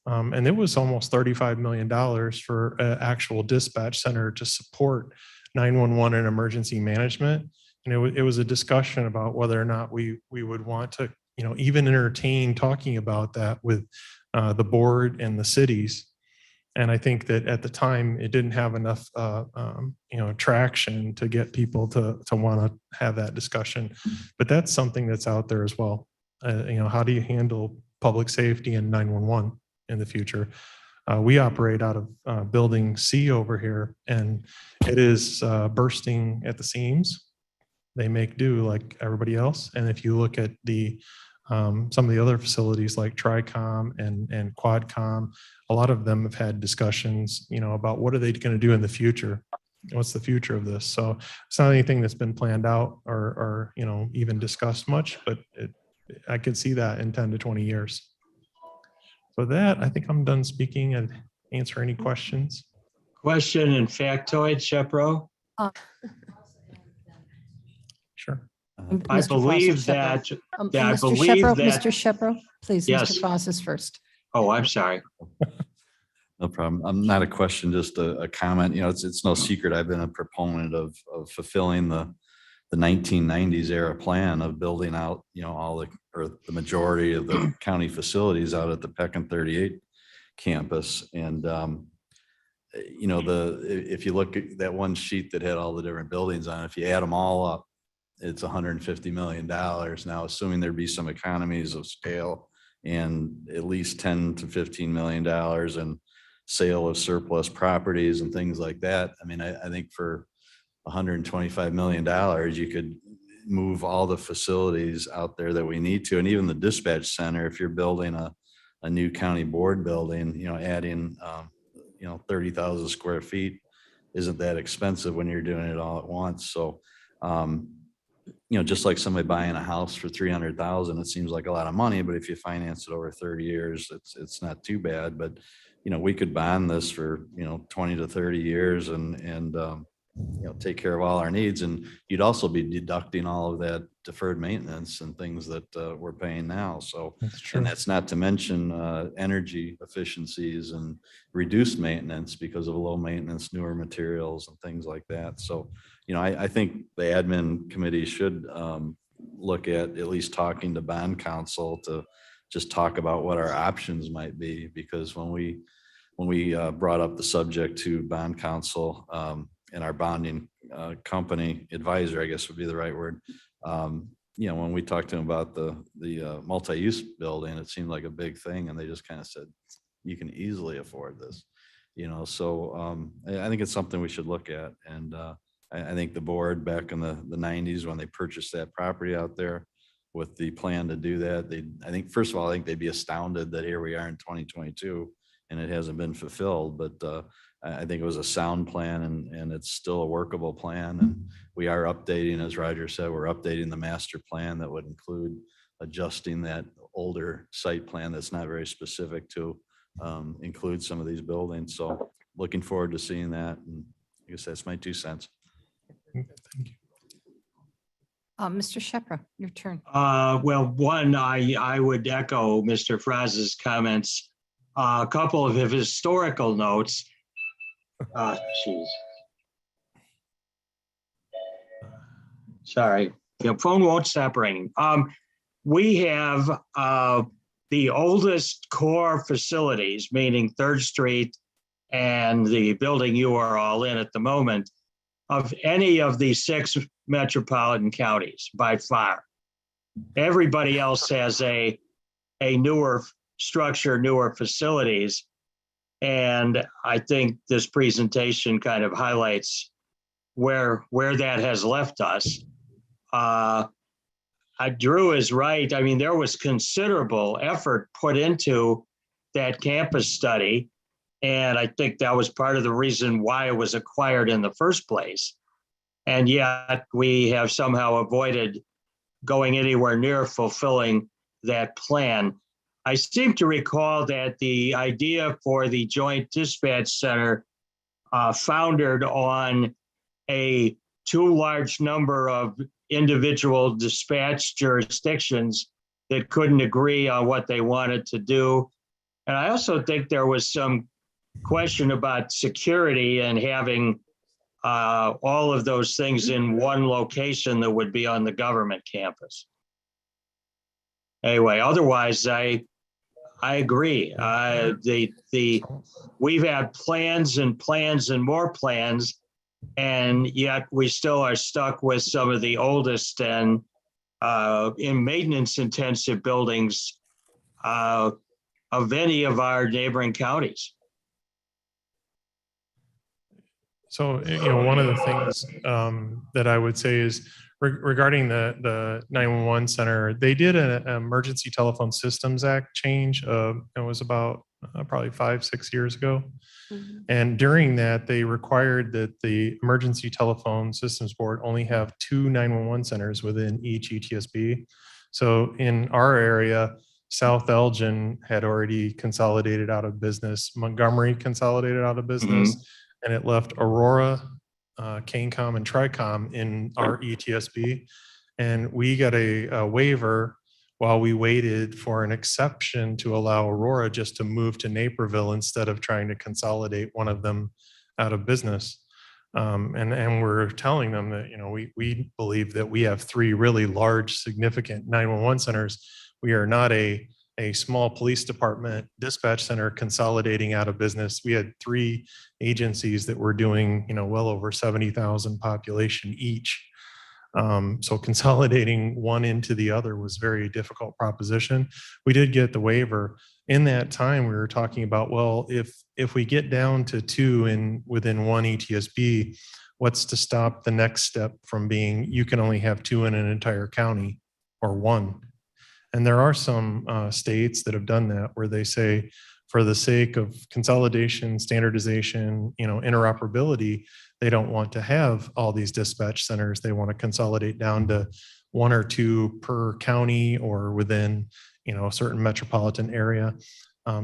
And it was almost $35 million for an actual dispatch center to support 911 and emergency management. And it was a discussion about whether or not we would want to, even entertain talking about that with the board and the cities. And I think that at the time it didn't have enough, traction to get people to want to have that discussion. But that's something that's out there as well. How do you handle public safety and 911 in the future? We operate out of building C over here, and it is bursting at the seams. They make do like everybody else. And if you look at some of the other facilities like Tricom and Quadcom, a lot of them have had discussions, about what are they going to do in the future? What's the future of this? So it's not anything that's been planned out or even discussed much, but I could see that in 10 to 20 years. So that, I think I'm done speaking and answer any questions.
Question and factoid, Shepro?
Sure.
I
Mr.
believe
Foss,
that,
Mr.
I
Shepro,
believe that.
Mr. Shepro, please,
Yes.
Mr. Foss is first.
Oh, I'm sorry.
No problem. I'm not a question, just a comment. It's no secret. I've been a proponent of fulfilling the 1990s era plan of building out, all the majority of the county facilities out at the Peck and 38 campus. And, if you look at that one sheet that had all the different buildings on it, if you add them all up, it's $150 million. Now, assuming there'd be some economies of scale and at least $10 to $15 million in sale of surplus properties and things like that. I mean, I think for $125 million, you could move all the facilities out there that we need to. And even the dispatch center, if you're building a new county board building, adding, 30,000 square feet isn't that expensive when you're doing it all at once. So, just like somebody buying a house for 300,000, it seems like a lot of money, but if you finance it over 30 years, it's not too bad. But, we could bond this for, 20 to 30 years and take care of all our needs. And you'd also be deducting all of that deferred maintenance and things that we're paying now. So, and that's not to mention energy efficiencies and reduced maintenance because of low maintenance, newer materials and things like that. So, I think the admin committee should look at least talking to bond counsel to just talk about what our options might be. Because when we brought up the subject to bond counsel, and our bonding company advisor, I guess would be the right word. When we talked to them about the multi-use building, it seemed like a big thing, and they just kind of said, "You can easily afford this," So I think it's something we should look at, and I think the board back in the 90s when they purchased that property out there with the plan to do that, I think first of all, I think they'd be astounded that here we are in 2022 and it hasn't been fulfilled, but I think it was a sound plan and it's still a workable plan. And we are updating, as Roger said, we're updating the master plan that would include adjusting that older site plan that's not very specific to include some of these buildings. So looking forward to seeing that. And I guess that's my 2 cents.
Thank you.
Mr. Shepro, your turn.
Well, one, I would echo Mr. Franz's comments. A couple of historical notes. Geez. Sorry, the phone won't stop ringing. We have the oldest core facilities, meaning 3rd Street and the building you are all in at the moment, of any of the 6 metropolitan counties by far. Everybody else has a newer structure, newer facilities. And I think this presentation kind of highlights where that has left us. Drew is right. I mean, there was considerable effort put into that campus study. And I think that was part of the reason why it was acquired in the first place. And yet we have somehow avoided going anywhere near fulfilling that plan. I seem to recall that the idea for the Joint Dispatch Center foundered on a too large number of individual dispatch jurisdictions that couldn't agree on what they wanted to do. And I also think there was some question about security and having all of those things in one location that would be on the government campus. Anyway, otherwise, I agree. We've had plans and plans and more plans, and yet we still are stuck with some of the oldest and in maintenance intensive buildings of any of our neighboring counties.
So, one of the things that I would say is regarding the 911 center, they did an Emergency Telephone Systems Act change. It was about probably 5-6 years ago. And during that, they required that the Emergency Telephone Systems Board only have 2 911 centers within each ETSB. So in our area, South Elgin had already consolidated out of business, Montgomery consolidated out of business, and it left Aurora, CaneCom, and Tricom in our ETSB. And we got a waiver while we waited for an exception to allow Aurora just to move to Naperville instead of trying to consolidate one of them out of business. And we're telling them that, we believe that we have 3 really large, significant 911 centers. We are not a small police department dispatch center consolidating out of business. We had 3 agencies that were doing, well over 70,000 population each. So consolidating one into the other was a very difficult proposition. We did get the waiver. In that time, we were talking about, well, if we get down to 2 within one ETSB, what's to stop the next step from being you can only have 2 in an entire county or 1? And there are some states that have done that where they say, for the sake of consolidation, standardization, interoperability, they don't want to have all these dispatch centers. They want to consolidate down to 1 or 2 per county or within, a certain metropolitan area.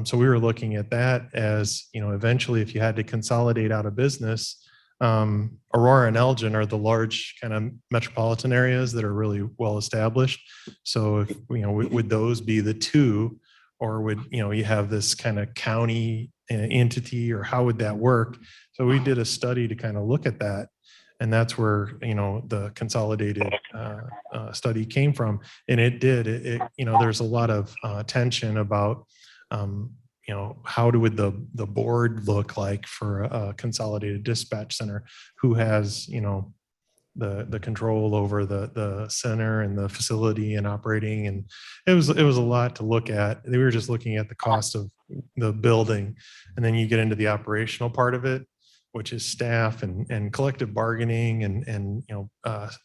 So we were looking at that as, eventually if you had to consolidate out of business, Aurora and Elgin are the large kind of metropolitan areas that are really well established. So if, would those be the 2, or would, you have this kind of county entity, or how would that work? So we did a study to kind of look at that. And that's where, the Consolidated study came from. And it did, there's a lot of tension about, how would the board look like for a consolidated dispatch center? Who has, the control over the center and the facility and operating? And it was a lot to look at. We were just looking at the cost of the building, and then you get into the operational part of it, which is staff and collective bargaining and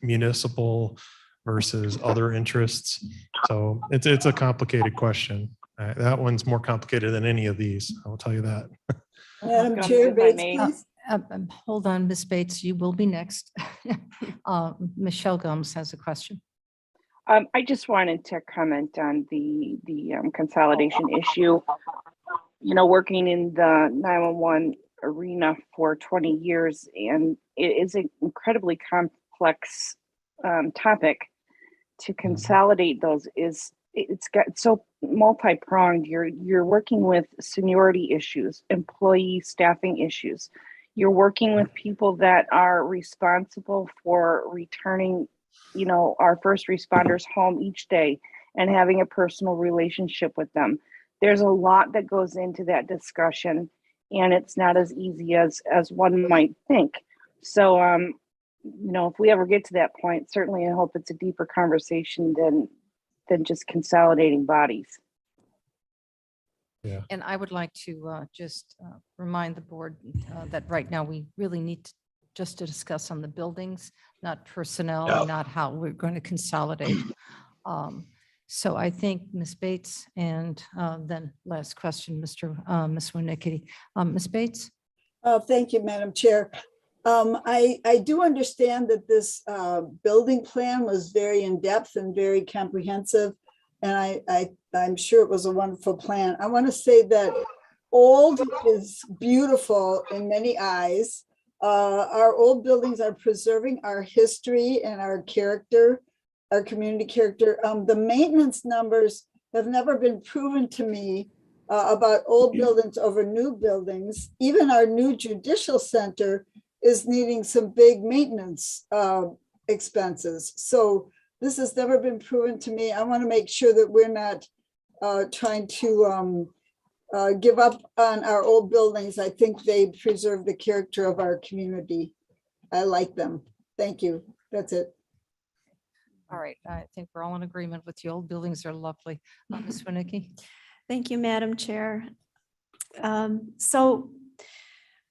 municipal versus other interests. So it's a complicated question. That one's more complicated than any of these, I will tell you that.
Madam Chair, Bates, please.
Hold on, Ms. Bates, you will be next. Michelle Gomes has a question.
I just wanted to comment on the consolidation issue. Working in the 911 arena for 20 years, and it is an incredibly complex topic to consolidate those. It's got so multi-pronged. You're working with seniority issues, employee staffing issues. You're working with people that are responsible for returning, our first responders home each day and having a personal relationship with them. There's a lot that goes into that discussion, and it's not as easy as one might think. So, if we ever get to that point, certainly I hope it's a deeper conversation than just consolidating bodies.
Yeah.
And I would like to just remind the board that right now we really need just to discuss on the buildings, not personnel, and not how we're going to consolidate. So I think Ms. Bates, and then last question, Ms. Wernicke. Ms. Bates?
Thank you, Madam Chair. I do understand that this building plan was very in-depth and very comprehensive, and I'm sure it was a wonderful plan. I want to say that old is beautiful in many eyes. Our old buildings are preserving our history and our character, our community character. The maintenance numbers have never been proven to me about old buildings over new buildings. Even our new judicial center is needing some big maintenance expenses. So this has never been proven to me. I want to make sure that we're not trying to give up on our old buildings. I think they preserve the character of our community. I like them. Thank you. That's it.
All right, I think we're all in agreement with the old buildings are lovely. Ms. Winnicki?
Thank you, Madam Chair. So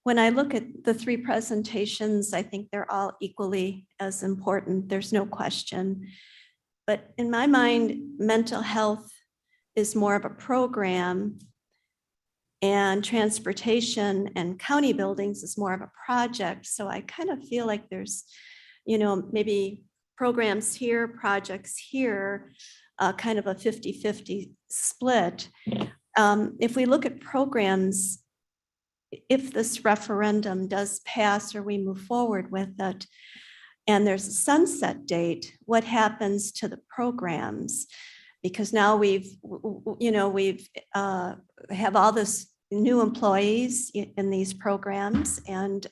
when I look at the three presentations, I think they're all equally as important. There's no question. But in my mind, mental health is more of a program, and transportation and county buildings is more of a project. So I kind of feel like there's, maybe programs here, projects here, kind of a 50-50 split. If we look at programs, if this referendum does pass or we move forward with it, and there's a sunset date, what happens to the programs? Because now we've have all this new employees in these programs, and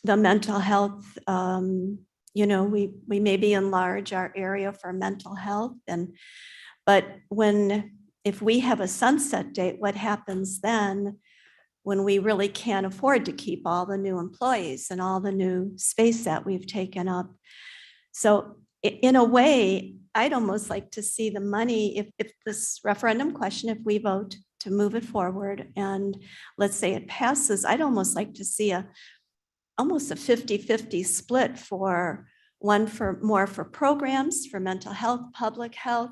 the mental health, we maybe enlarge our area for mental health, but if we have a sunset date, what happens then when we really can't afford to keep all the new employees and all the new space that we've taken up? So in a way, I'd almost like to see the money, if this referendum question, if we vote to move it forward and let's say it passes, I'd almost like to see almost a 50-50 split for more for programs, for mental health, public health,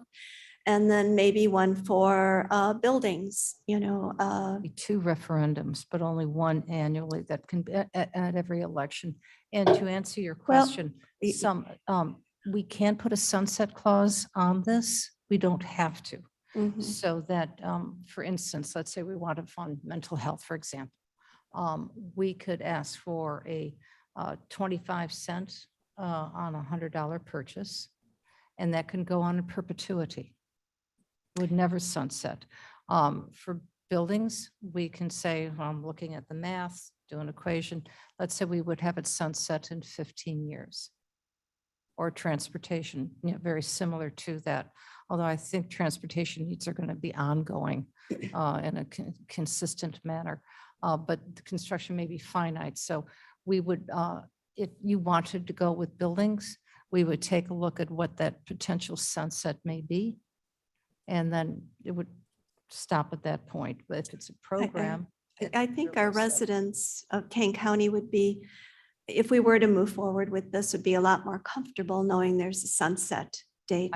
and then maybe one for buildings,
Two referendums, but only one annually that can be at every election. And to answer your question, we can put a sunset clause on this. We don't have to. So that, for instance, let's say we want to fund mental health, for example, we could ask for a 25 cent on $100 purchase, and that can go on in perpetuity. Would never sunset. For buildings, we can say, I'm looking at the math, do an equation. Let's say we would have it sunset in 15 years. Or transportation, very similar to that. Although I think transportation needs are going to be ongoing in a consistent manner. But the construction may be finite. So we would, if you wanted to go with buildings, we would take a look at what that potential sunset may be. And then it would stop at that point. But if it's a program.
I think our residents of Kane County would be, if we were to move forward with this, would be a lot more comfortable knowing there's a sunset date.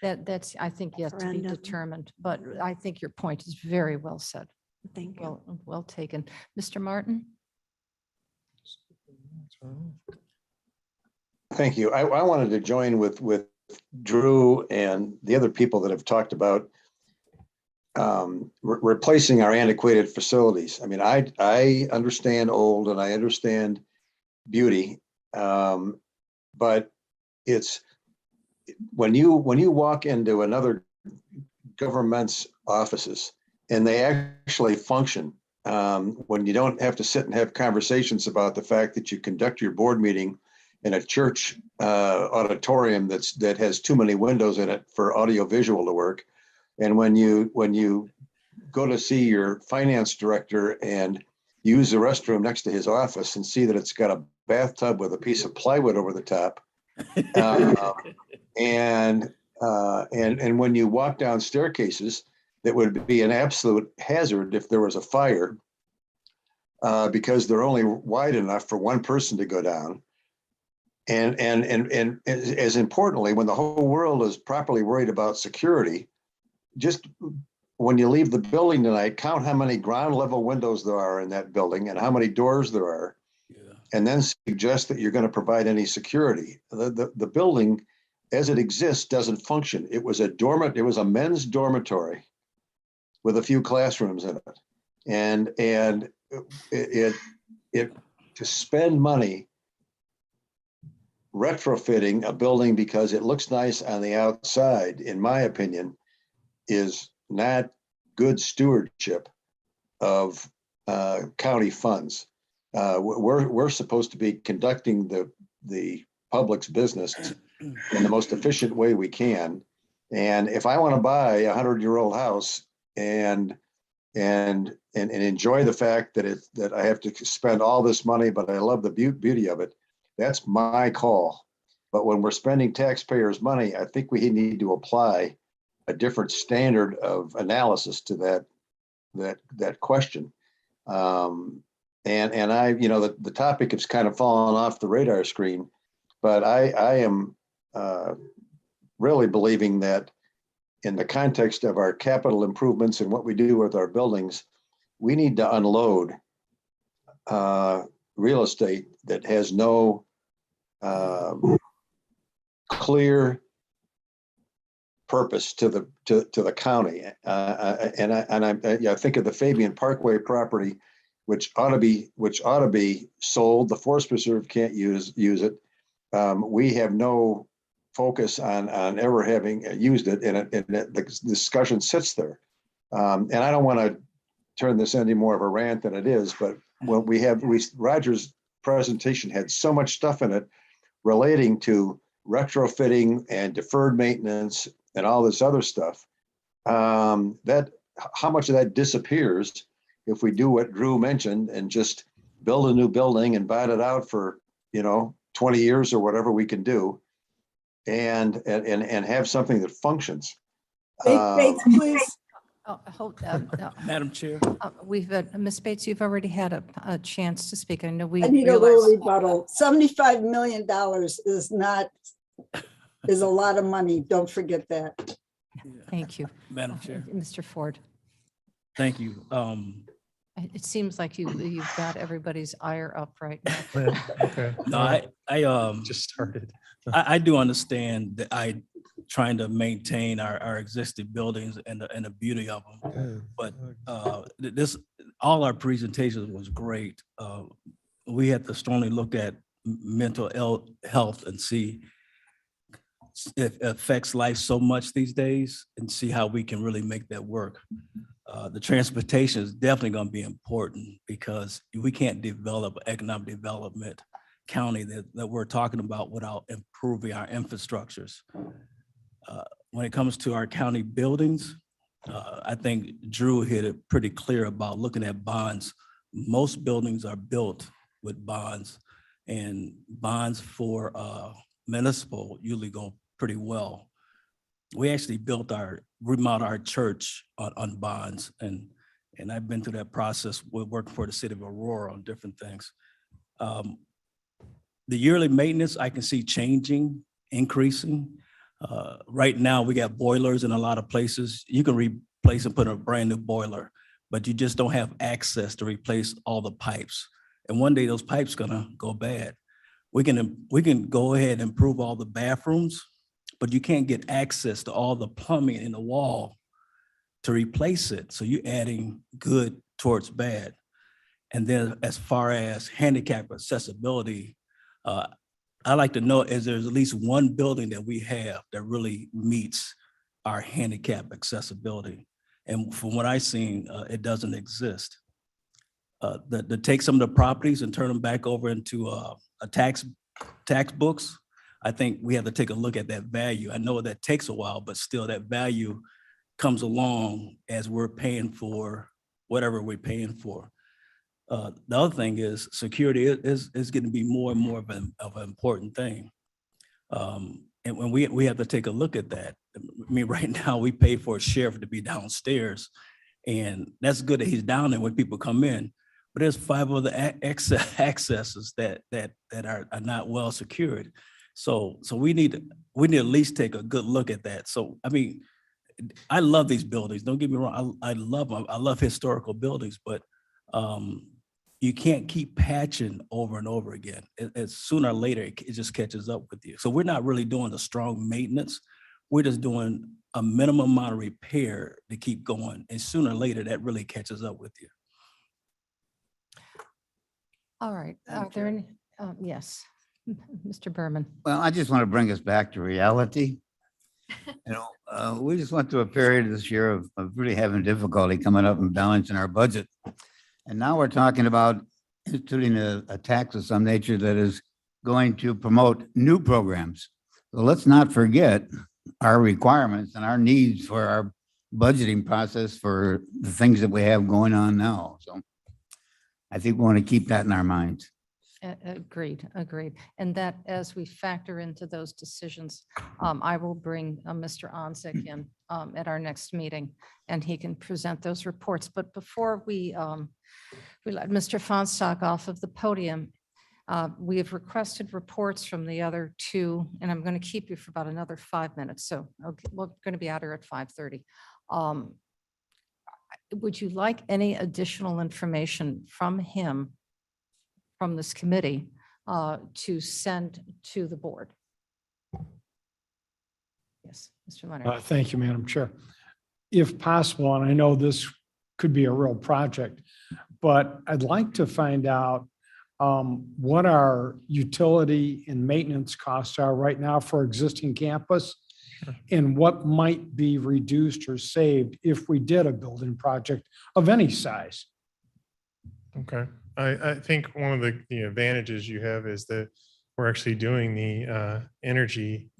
That's, I think, yet to be determined, but I think your point is very well said.
Thank you.
Well taken. Mr. Martin?
Thank you. I wanted to join with Drew and the other people that have talked about replacing our antiquated facilities. I mean, I understand old and I understand beauty, but it's when you walk into another government's offices and they actually function, when you don't have to sit and have conversations about the fact that you conduct your board meeting in a church auditorium that has too many windows in it for audio visual to work, and when you go to see your finance director and use the restroom next to his office and see that it's got a bathtub with a piece of plywood over the top. And when you walk down staircases, that would be an absolute hazard if there was a fire, because they're only wide enough for one person to go down. And as importantly, when the whole world is properly worried about security, just when you leave the building tonight, count how many ground level windows there are in that building and how many doors there are, and then suggest that you're going to provide any security. The building, as it exists, doesn't function. It was a men's dormitory with a few classrooms in it, and it to spend money retrofitting a building because it looks nice on the outside, in my opinion, is not good stewardship of county funds. We're supposed to be conducting the public's business in the most efficient way we can. And if I want to buy a 100-year-old house and enjoy the fact that I have to spend all this money, but I love the beauty of it, that's my call. But when we're spending taxpayers' money, I think we need to apply a different standard of analysis to that question. And I, the topic has kind of fallen off the radar screen, but I am really believing that in the context of our capital improvements and what we do with our buildings, we need to unload real estate that has no clear purpose to the county. I think of the Fabian Parkway property, which ought to be sold. The Forest Preserve can't use it. We have no focus on ever having used it, and the discussion sits there. And I don't want to turn this any more of a rant than it is, but when Roger's presentation had so much stuff in it relating to retrofitting and deferred maintenance and all this other stuff, that how much of that disappears if we do what Drew mentioned and just build a new building and bat it out for 20 years or whatever we can do, and have something that functions.
Bates, please.
Oh, hold
Madam Chair.
We've, Ms. Bates, you've already had a chance to speak. I know
I need a little
realize.
rebuttal. $75 million is a lot of money. Don't forget that.
Thank you.
Madam Chair.
Mr. Ford,
Thank you.
it seems like you've got everybody's ire up right now.
Okay.
No, I
Just started.
I do understand that trying to maintain our existing buildings and the beauty of them. But all our presentations was great. We had to strongly look at mental health and see if it affects life so much these days and see how we can really make that work. The transportation is definitely going to be important because we can't develop economic development county that we're talking about without improving our infrastructures. When it comes to our county buildings, I think Drew hit it pretty clear about looking at bonds. Most buildings are built with bonds, and bonds for municipal usually go pretty well. We actually remodeled our church on bonds, and I've been through that process with working for the city of Aurora on different things. The yearly maintenance I can see changing, increasing. Right now we got boilers in a lot of places. You can replace and put a brand new boiler, but you just don't have access to replace all the pipes. And one day those pipes gonna go bad. We can go ahead and improve all the bathrooms, but you can't get access to all the plumbing in the wall to replace it. So you're adding good towards bad. And then as far as handicap accessibility, I like to know is there's at least one building that we have that really meets our handicap accessibility. And from what I've seen, it doesn't exist. To take some of the properties and turn them back over into a tax books, I think we have to take a look at that value. I know that takes a while, but still that value comes along as we're paying for whatever we're paying for. The other thing is security is going to be more and more of an important thing. And when we have to take a look at that. I mean, right now we pay for a sheriff to be downstairs, and that's good that he's down there when people come in. But there's 5 other accesses that are not well secured. So we need to at least take a good look at that. So I mean, I love these buildings. Don't get me wrong. I love them. I love historical buildings, but you can't keep patching over and over again. It's sooner or later, it just catches up with you. So we're not really doing a strong maintenance. We're just doing a minimum amount of repair to keep going. And sooner or later, that really catches up with you.
All right. Are there any? Yes, Mr. Berman.
Well, I just want to bring us back to reality. We just went through a period this year of really having difficulty coming up and balancing our budget. And now we're talking about instituting a tax of some nature that is going to promote new programs. So let's not forget our requirements and our needs for our budgeting process for the things that we have going on now. So I think we want to keep that in our minds.
Agreed, agreed. And that as we factor into those decisions, I will bring Mr. Onzik in at our next meeting and he can present those reports. But before we let Mr. Fonstock off of the podium, we have requested reports from the other two, and I'm going to keep you for about another 5 minutes. So we're going to be out here at 5:30. Would you like any additional information from him, from this committee, to send to the board? Yes, Mr. Leonard.
Thank you, Madam Chair. If possible, and I know this could be a real project, but I'd like to find out what our utility and maintenance costs are right now for existing campus and what might be reduced or saved if we did a building project of any size.
Okay. I think one of the advantages you have is that we're actually doing the energy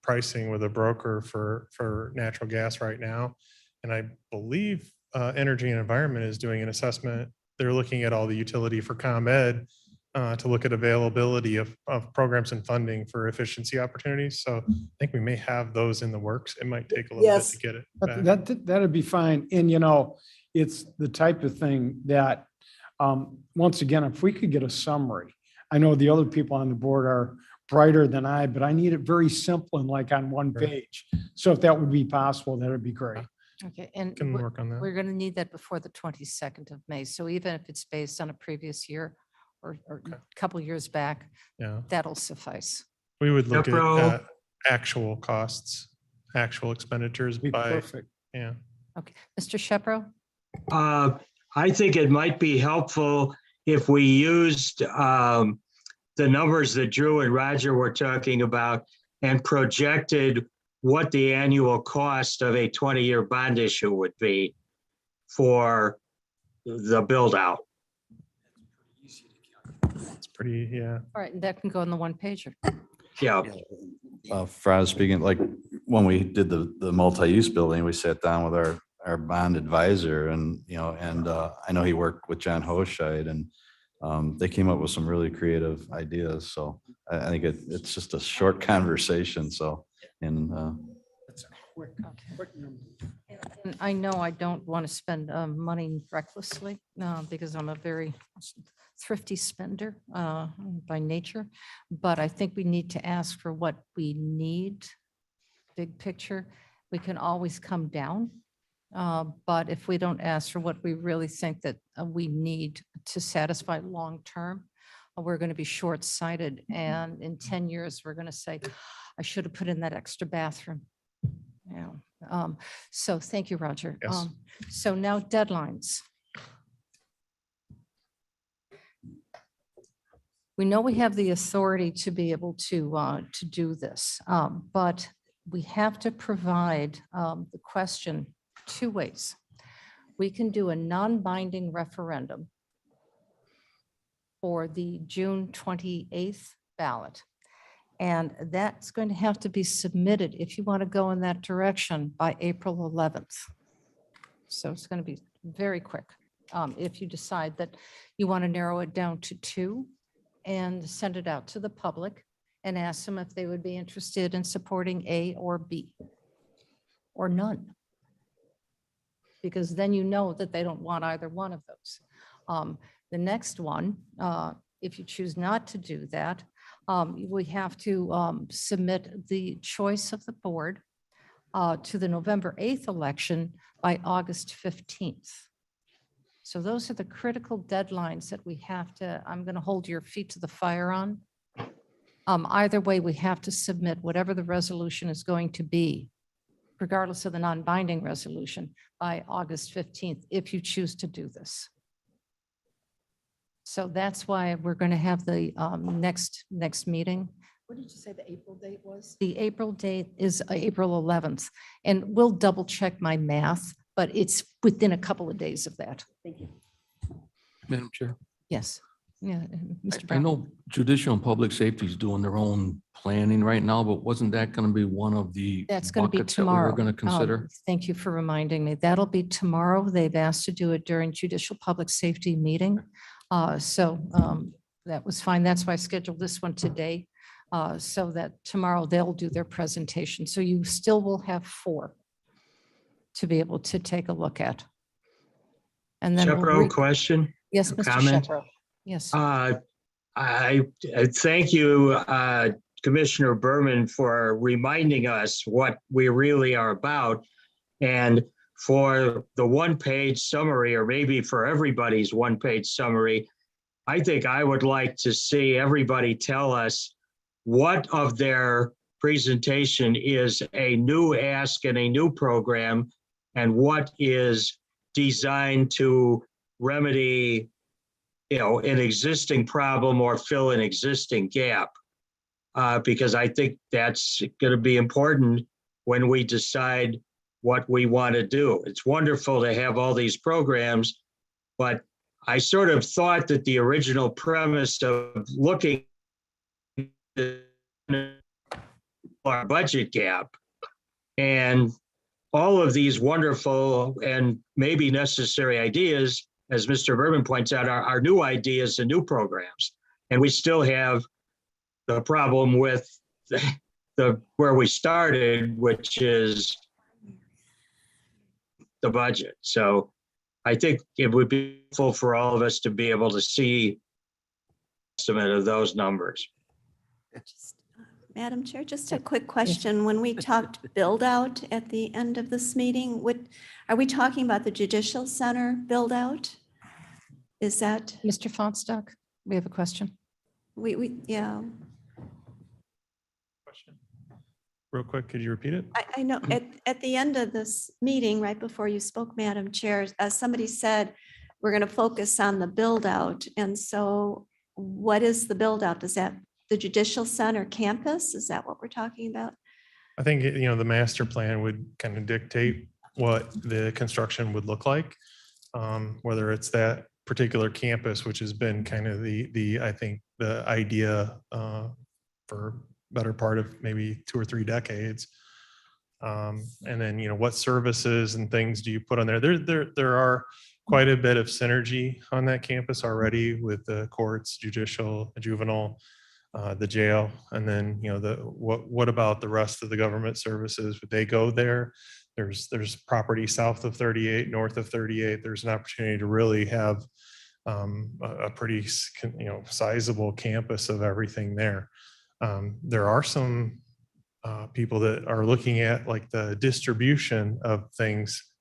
pricing with a broker for natural gas right now. And I believe Energy and Environment is doing an assessment. They're looking at all the utility for ComEd to look at availability of programs and funding for efficiency opportunities. So I think we may have those in the works. It might take a little bit to get it back.
That'd be fine. And it's the type of thing that, once again, if we could get a summary, I know the other people on the board are brighter than I, but I need it very simple and like on one page. So if that would be possible, that would be great.
Okay, and
Can work on that.
we're going to need that before the 22nd of May. So even if it's based on a previous year or a couple years back, that'll suffice.
We would look at actual costs, actual expenditures by.
Perfect.
Yeah.
Okay, Mr. Shepro?
I think it might be helpful if we used the numbers that Drew and Roger were talking about and projected what the annual cost of a 20-year bond issue would be for the build out.
It's pretty,
All right, and that can go on the one pager.
Yeah.
Fraz speaking, like when we did the multi-use building, we sat down with our bond advisor and, I know he worked with John Hoscheid and they came up with some really creative ideas. So I think it's just a short conversation. So, and
And I know I don't want to spend money recklessly because I'm a very thrifty spender by nature, but I think we need to ask for what we need, big picture. We can always come down, but if we don't ask for what we really think that we need to satisfy long-term, we're going to be short-sighted. And in 10 years, we're going to say, I should have put in that extra bathroom. So thank you, Roger.
Yes.
So now deadlines. We know we have the authority to be able to do this, but we have to provide the question two ways. We can do a non-binding referendum for the June 28th ballot. And that's going to have to be submitted if you want to go in that direction by April 11th. So it's going to be very quick. If you decide that you want to narrow it down to 2 and send it out to the public and ask them if they would be interested in supporting A or B or none. Because then you know that they don't want either one of those. The next one, if you choose not to do that, we have to submit the choice of the board to the November 8th election by August 15th. So those are the critical deadlines that we have to, I'm going to hold your feet to the fire on. Either way, we have to submit whatever the resolution is going to be, regardless of the non-binding resolution, by August 15th, if you choose to do this. So that's why we're going to have the next meeting
What did you say the April date was?
The April date is April 11th, and we'll double check my math, but it's within a couple of days of that.
Thank you.
Madam Chair,
Yes. Yeah, Mr.
I
Brown.
know judicial and public safety is doing their own planning right now, but wasn't that going to be one of the
That's going to be
buckets that we
tomorrow.
were going to consider?
Thank you for reminding me. That'll be tomorrow. They've asked to do it during judicial public safety meeting. So that was fine. That's why I scheduled this one today, so that tomorrow they'll do their presentation. So you still will have 4 to be able to take a look at. And then we'll
Shepro, question?
Yes, Mr.
Comment?
Shepro. Yes.
I thank you, Commissioner Berman, for reminding us what we really are about. And for the one-page summary, or maybe for everybody's one-page summary, I think I would like to see everybody tell us what of their presentation is a new ask and a new program, and what is designed to remedy, an existing problem or fill an existing gap. Because I think that's going to be important when we decide what we want to do. It's wonderful to have all these programs, but I sort of thought that the original premise of looking at our budget gap and all of these wonderful and maybe necessary ideas, as Mr. Berman points out, are new ideas and new programs. And we still have the problem with the where we started, which is the budget. So I think it would be helpful for all of us to be able to see estimate of those numbers.
Madam Chair, just a quick question. When we talked build out at the end of this meeting, are we talking about the Judicial Center build out? Is that?
Mr. Fonstock, we have a question.
Yeah.
Real quick, could you repeat it?
I know at the end of this meeting, right before you spoke, Madam Chair, somebody said, we're going to focus on the build out. And so what is the build out? Is that the Judicial Center campus? Is that what we're talking about?
I think, the master plan would kind of dictate what the construction would look like. Whether it's that particular campus, which has been kind of I think the idea for better part of maybe 2 or 3 decades. And then, what services and things do you put on there? There are quite a bit of synergy on that campus already with the courts, judicial, juvenile, the jail, and then, what about the rest of the government services? Would they go there? There's property south of 38, north of 38. There's an opportunity to really have a pretty, sizable campus of everything there. There are some people that are looking at like the distribution of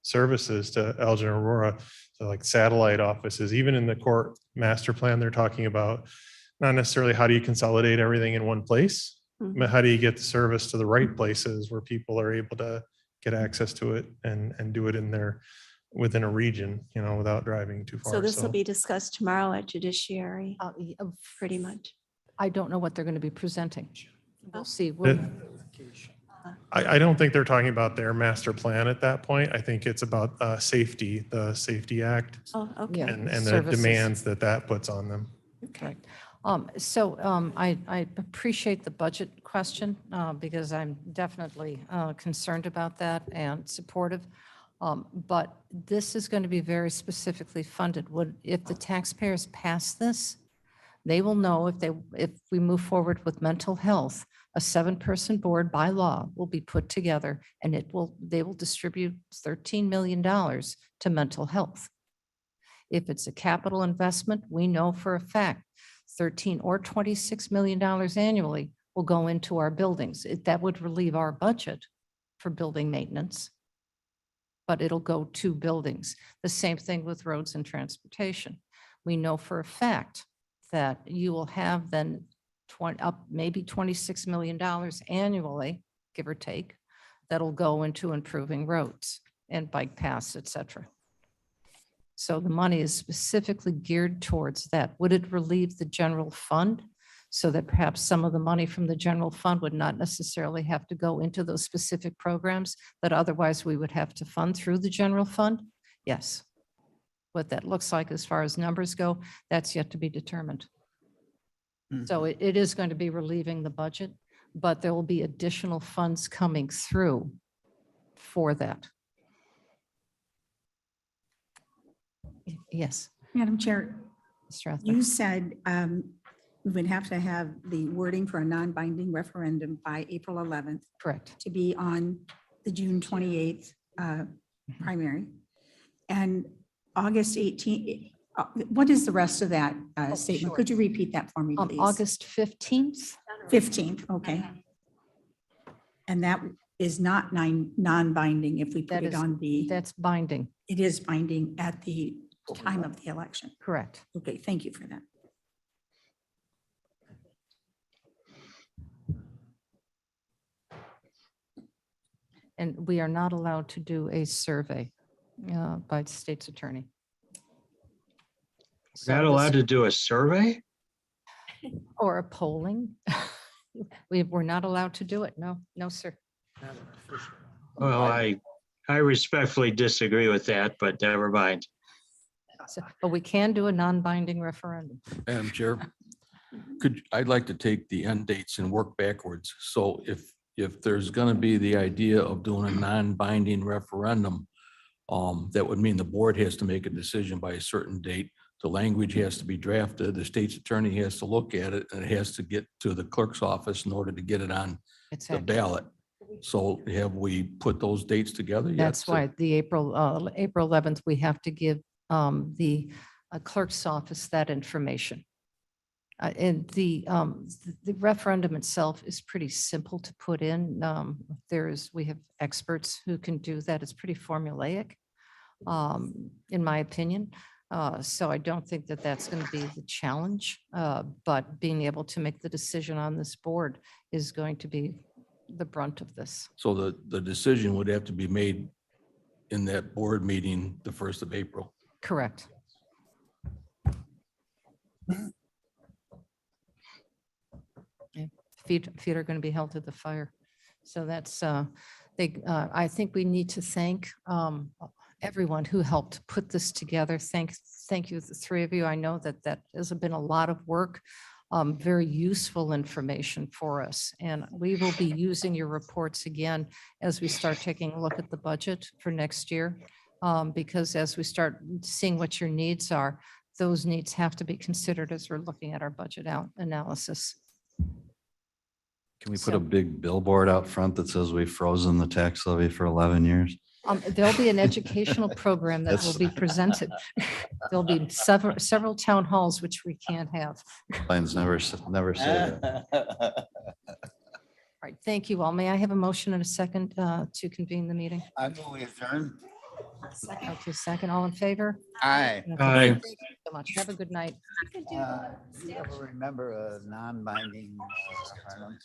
services to Elgin, Aurora, so like satellite offices. Even in the court master plan, they're talking about not necessarily how do you consolidate everything in one place, but how do you get the service to the right places where people are able to get access to it and do it within a region, without driving too far.
So this will be discussed tomorrow at Judiciary, pretty much.
I don't know what they're going to be presenting. We'll see.
I don't think they're talking about their master plan at that point. I think it's about safety, the Safety Act,
Oh, okay.
and the
Services.
demands that puts on them.
Okay. So I appreciate the budget question because I'm definitely concerned about that and supportive. But this is going to be very specifically funded. If the taxpayers pass this, they will know if we move forward with mental health, a 7-person board by law will be put together, and they will distribute $13 million to mental health. If it's a capital investment, we know for a fact 13 or $26 million annually will go into our buildings. That would relieve our budget for building maintenance, but it'll go to buildings. The same thing with roads and transportation. We know for a fact that you will have then maybe $26 million annually, give or take, that'll go into improving roads and bike paths, et cetera. So the money is specifically geared towards that. Would it relieve the general fund? so that perhaps some of the money from the general fund would not necessarily have to go into those specific programs that otherwise we would have to fund through the general fund? Yes. What that looks like as far as numbers go, that's yet to be determined. So it is going to be relieving the budget, but there will be additional funds coming through for that. Yes.
Madam Chair,
Mr. Rathbun.
you said we would have to have the wording for a non-binding referendum by April 11th.
Correct.
To be on the June 28th primary. And August 18th, what is the rest of that statement?
sure.
Could you repeat that for me, please?
August 15th?
15th, okay. And that is not non-binding if we put
That
it
is,
on the,
that's binding.
it is binding at the time of the election.
Correct.
Okay, thank you for that.
And we are not allowed to do a survey by the state's attorney. So
Not
this-
allowed to do a survey?
Or a polling. We're not allowed to do it. No, no, sir.
Well, I respectfully disagree with that, but never mind.
So, but we can do a non-binding referendum.
Madam Chair, I'd like to take the end dates and work backwards. So if there's gonna be the idea of doing a non-binding referendum, that would mean the board has to make a decision by a certain date. The language has to be drafted, the state's attorney has to look at it, and it has to get to the clerk's office in order to get it on the ballot. So have we put those dates together yet?
That's why the April 11th, we have to give the clerk's office that information. And the referendum itself is pretty simple to put in. We have experts who can do that. It's pretty formulaic, in my opinion. So I don't think that that's going to be the challenge, but being able to make the decision on this board is going to be the brunt of this.
So the decision would have to be made in that board meeting, the 1st of April.
Correct. Feet are going to be held to the fire. So that's, I think we need to thank everyone who helped put this together. Thank you, the three of you. I know that has been a lot of work, very useful information for us. And we will be using your reports again as we start taking a look at the budget for next year. Because as we start seeing what your needs are, those needs have to be considered as we're looking at our budget analysis.
Can we put a big billboard out front that says we've frozen the tax levy for 11 years?
There'll be an educational program that will be presented. There'll be several town halls, which we can't have.
Lines never say that.
All right, thank you all. May I have a motion and a second to convene the meeting?
I move we adjourn.
Okay, second, all in favor?
Aye.
Okay,
Aye.
thank you so much. Have a good night.
Do you ever remember a non-binding referendum?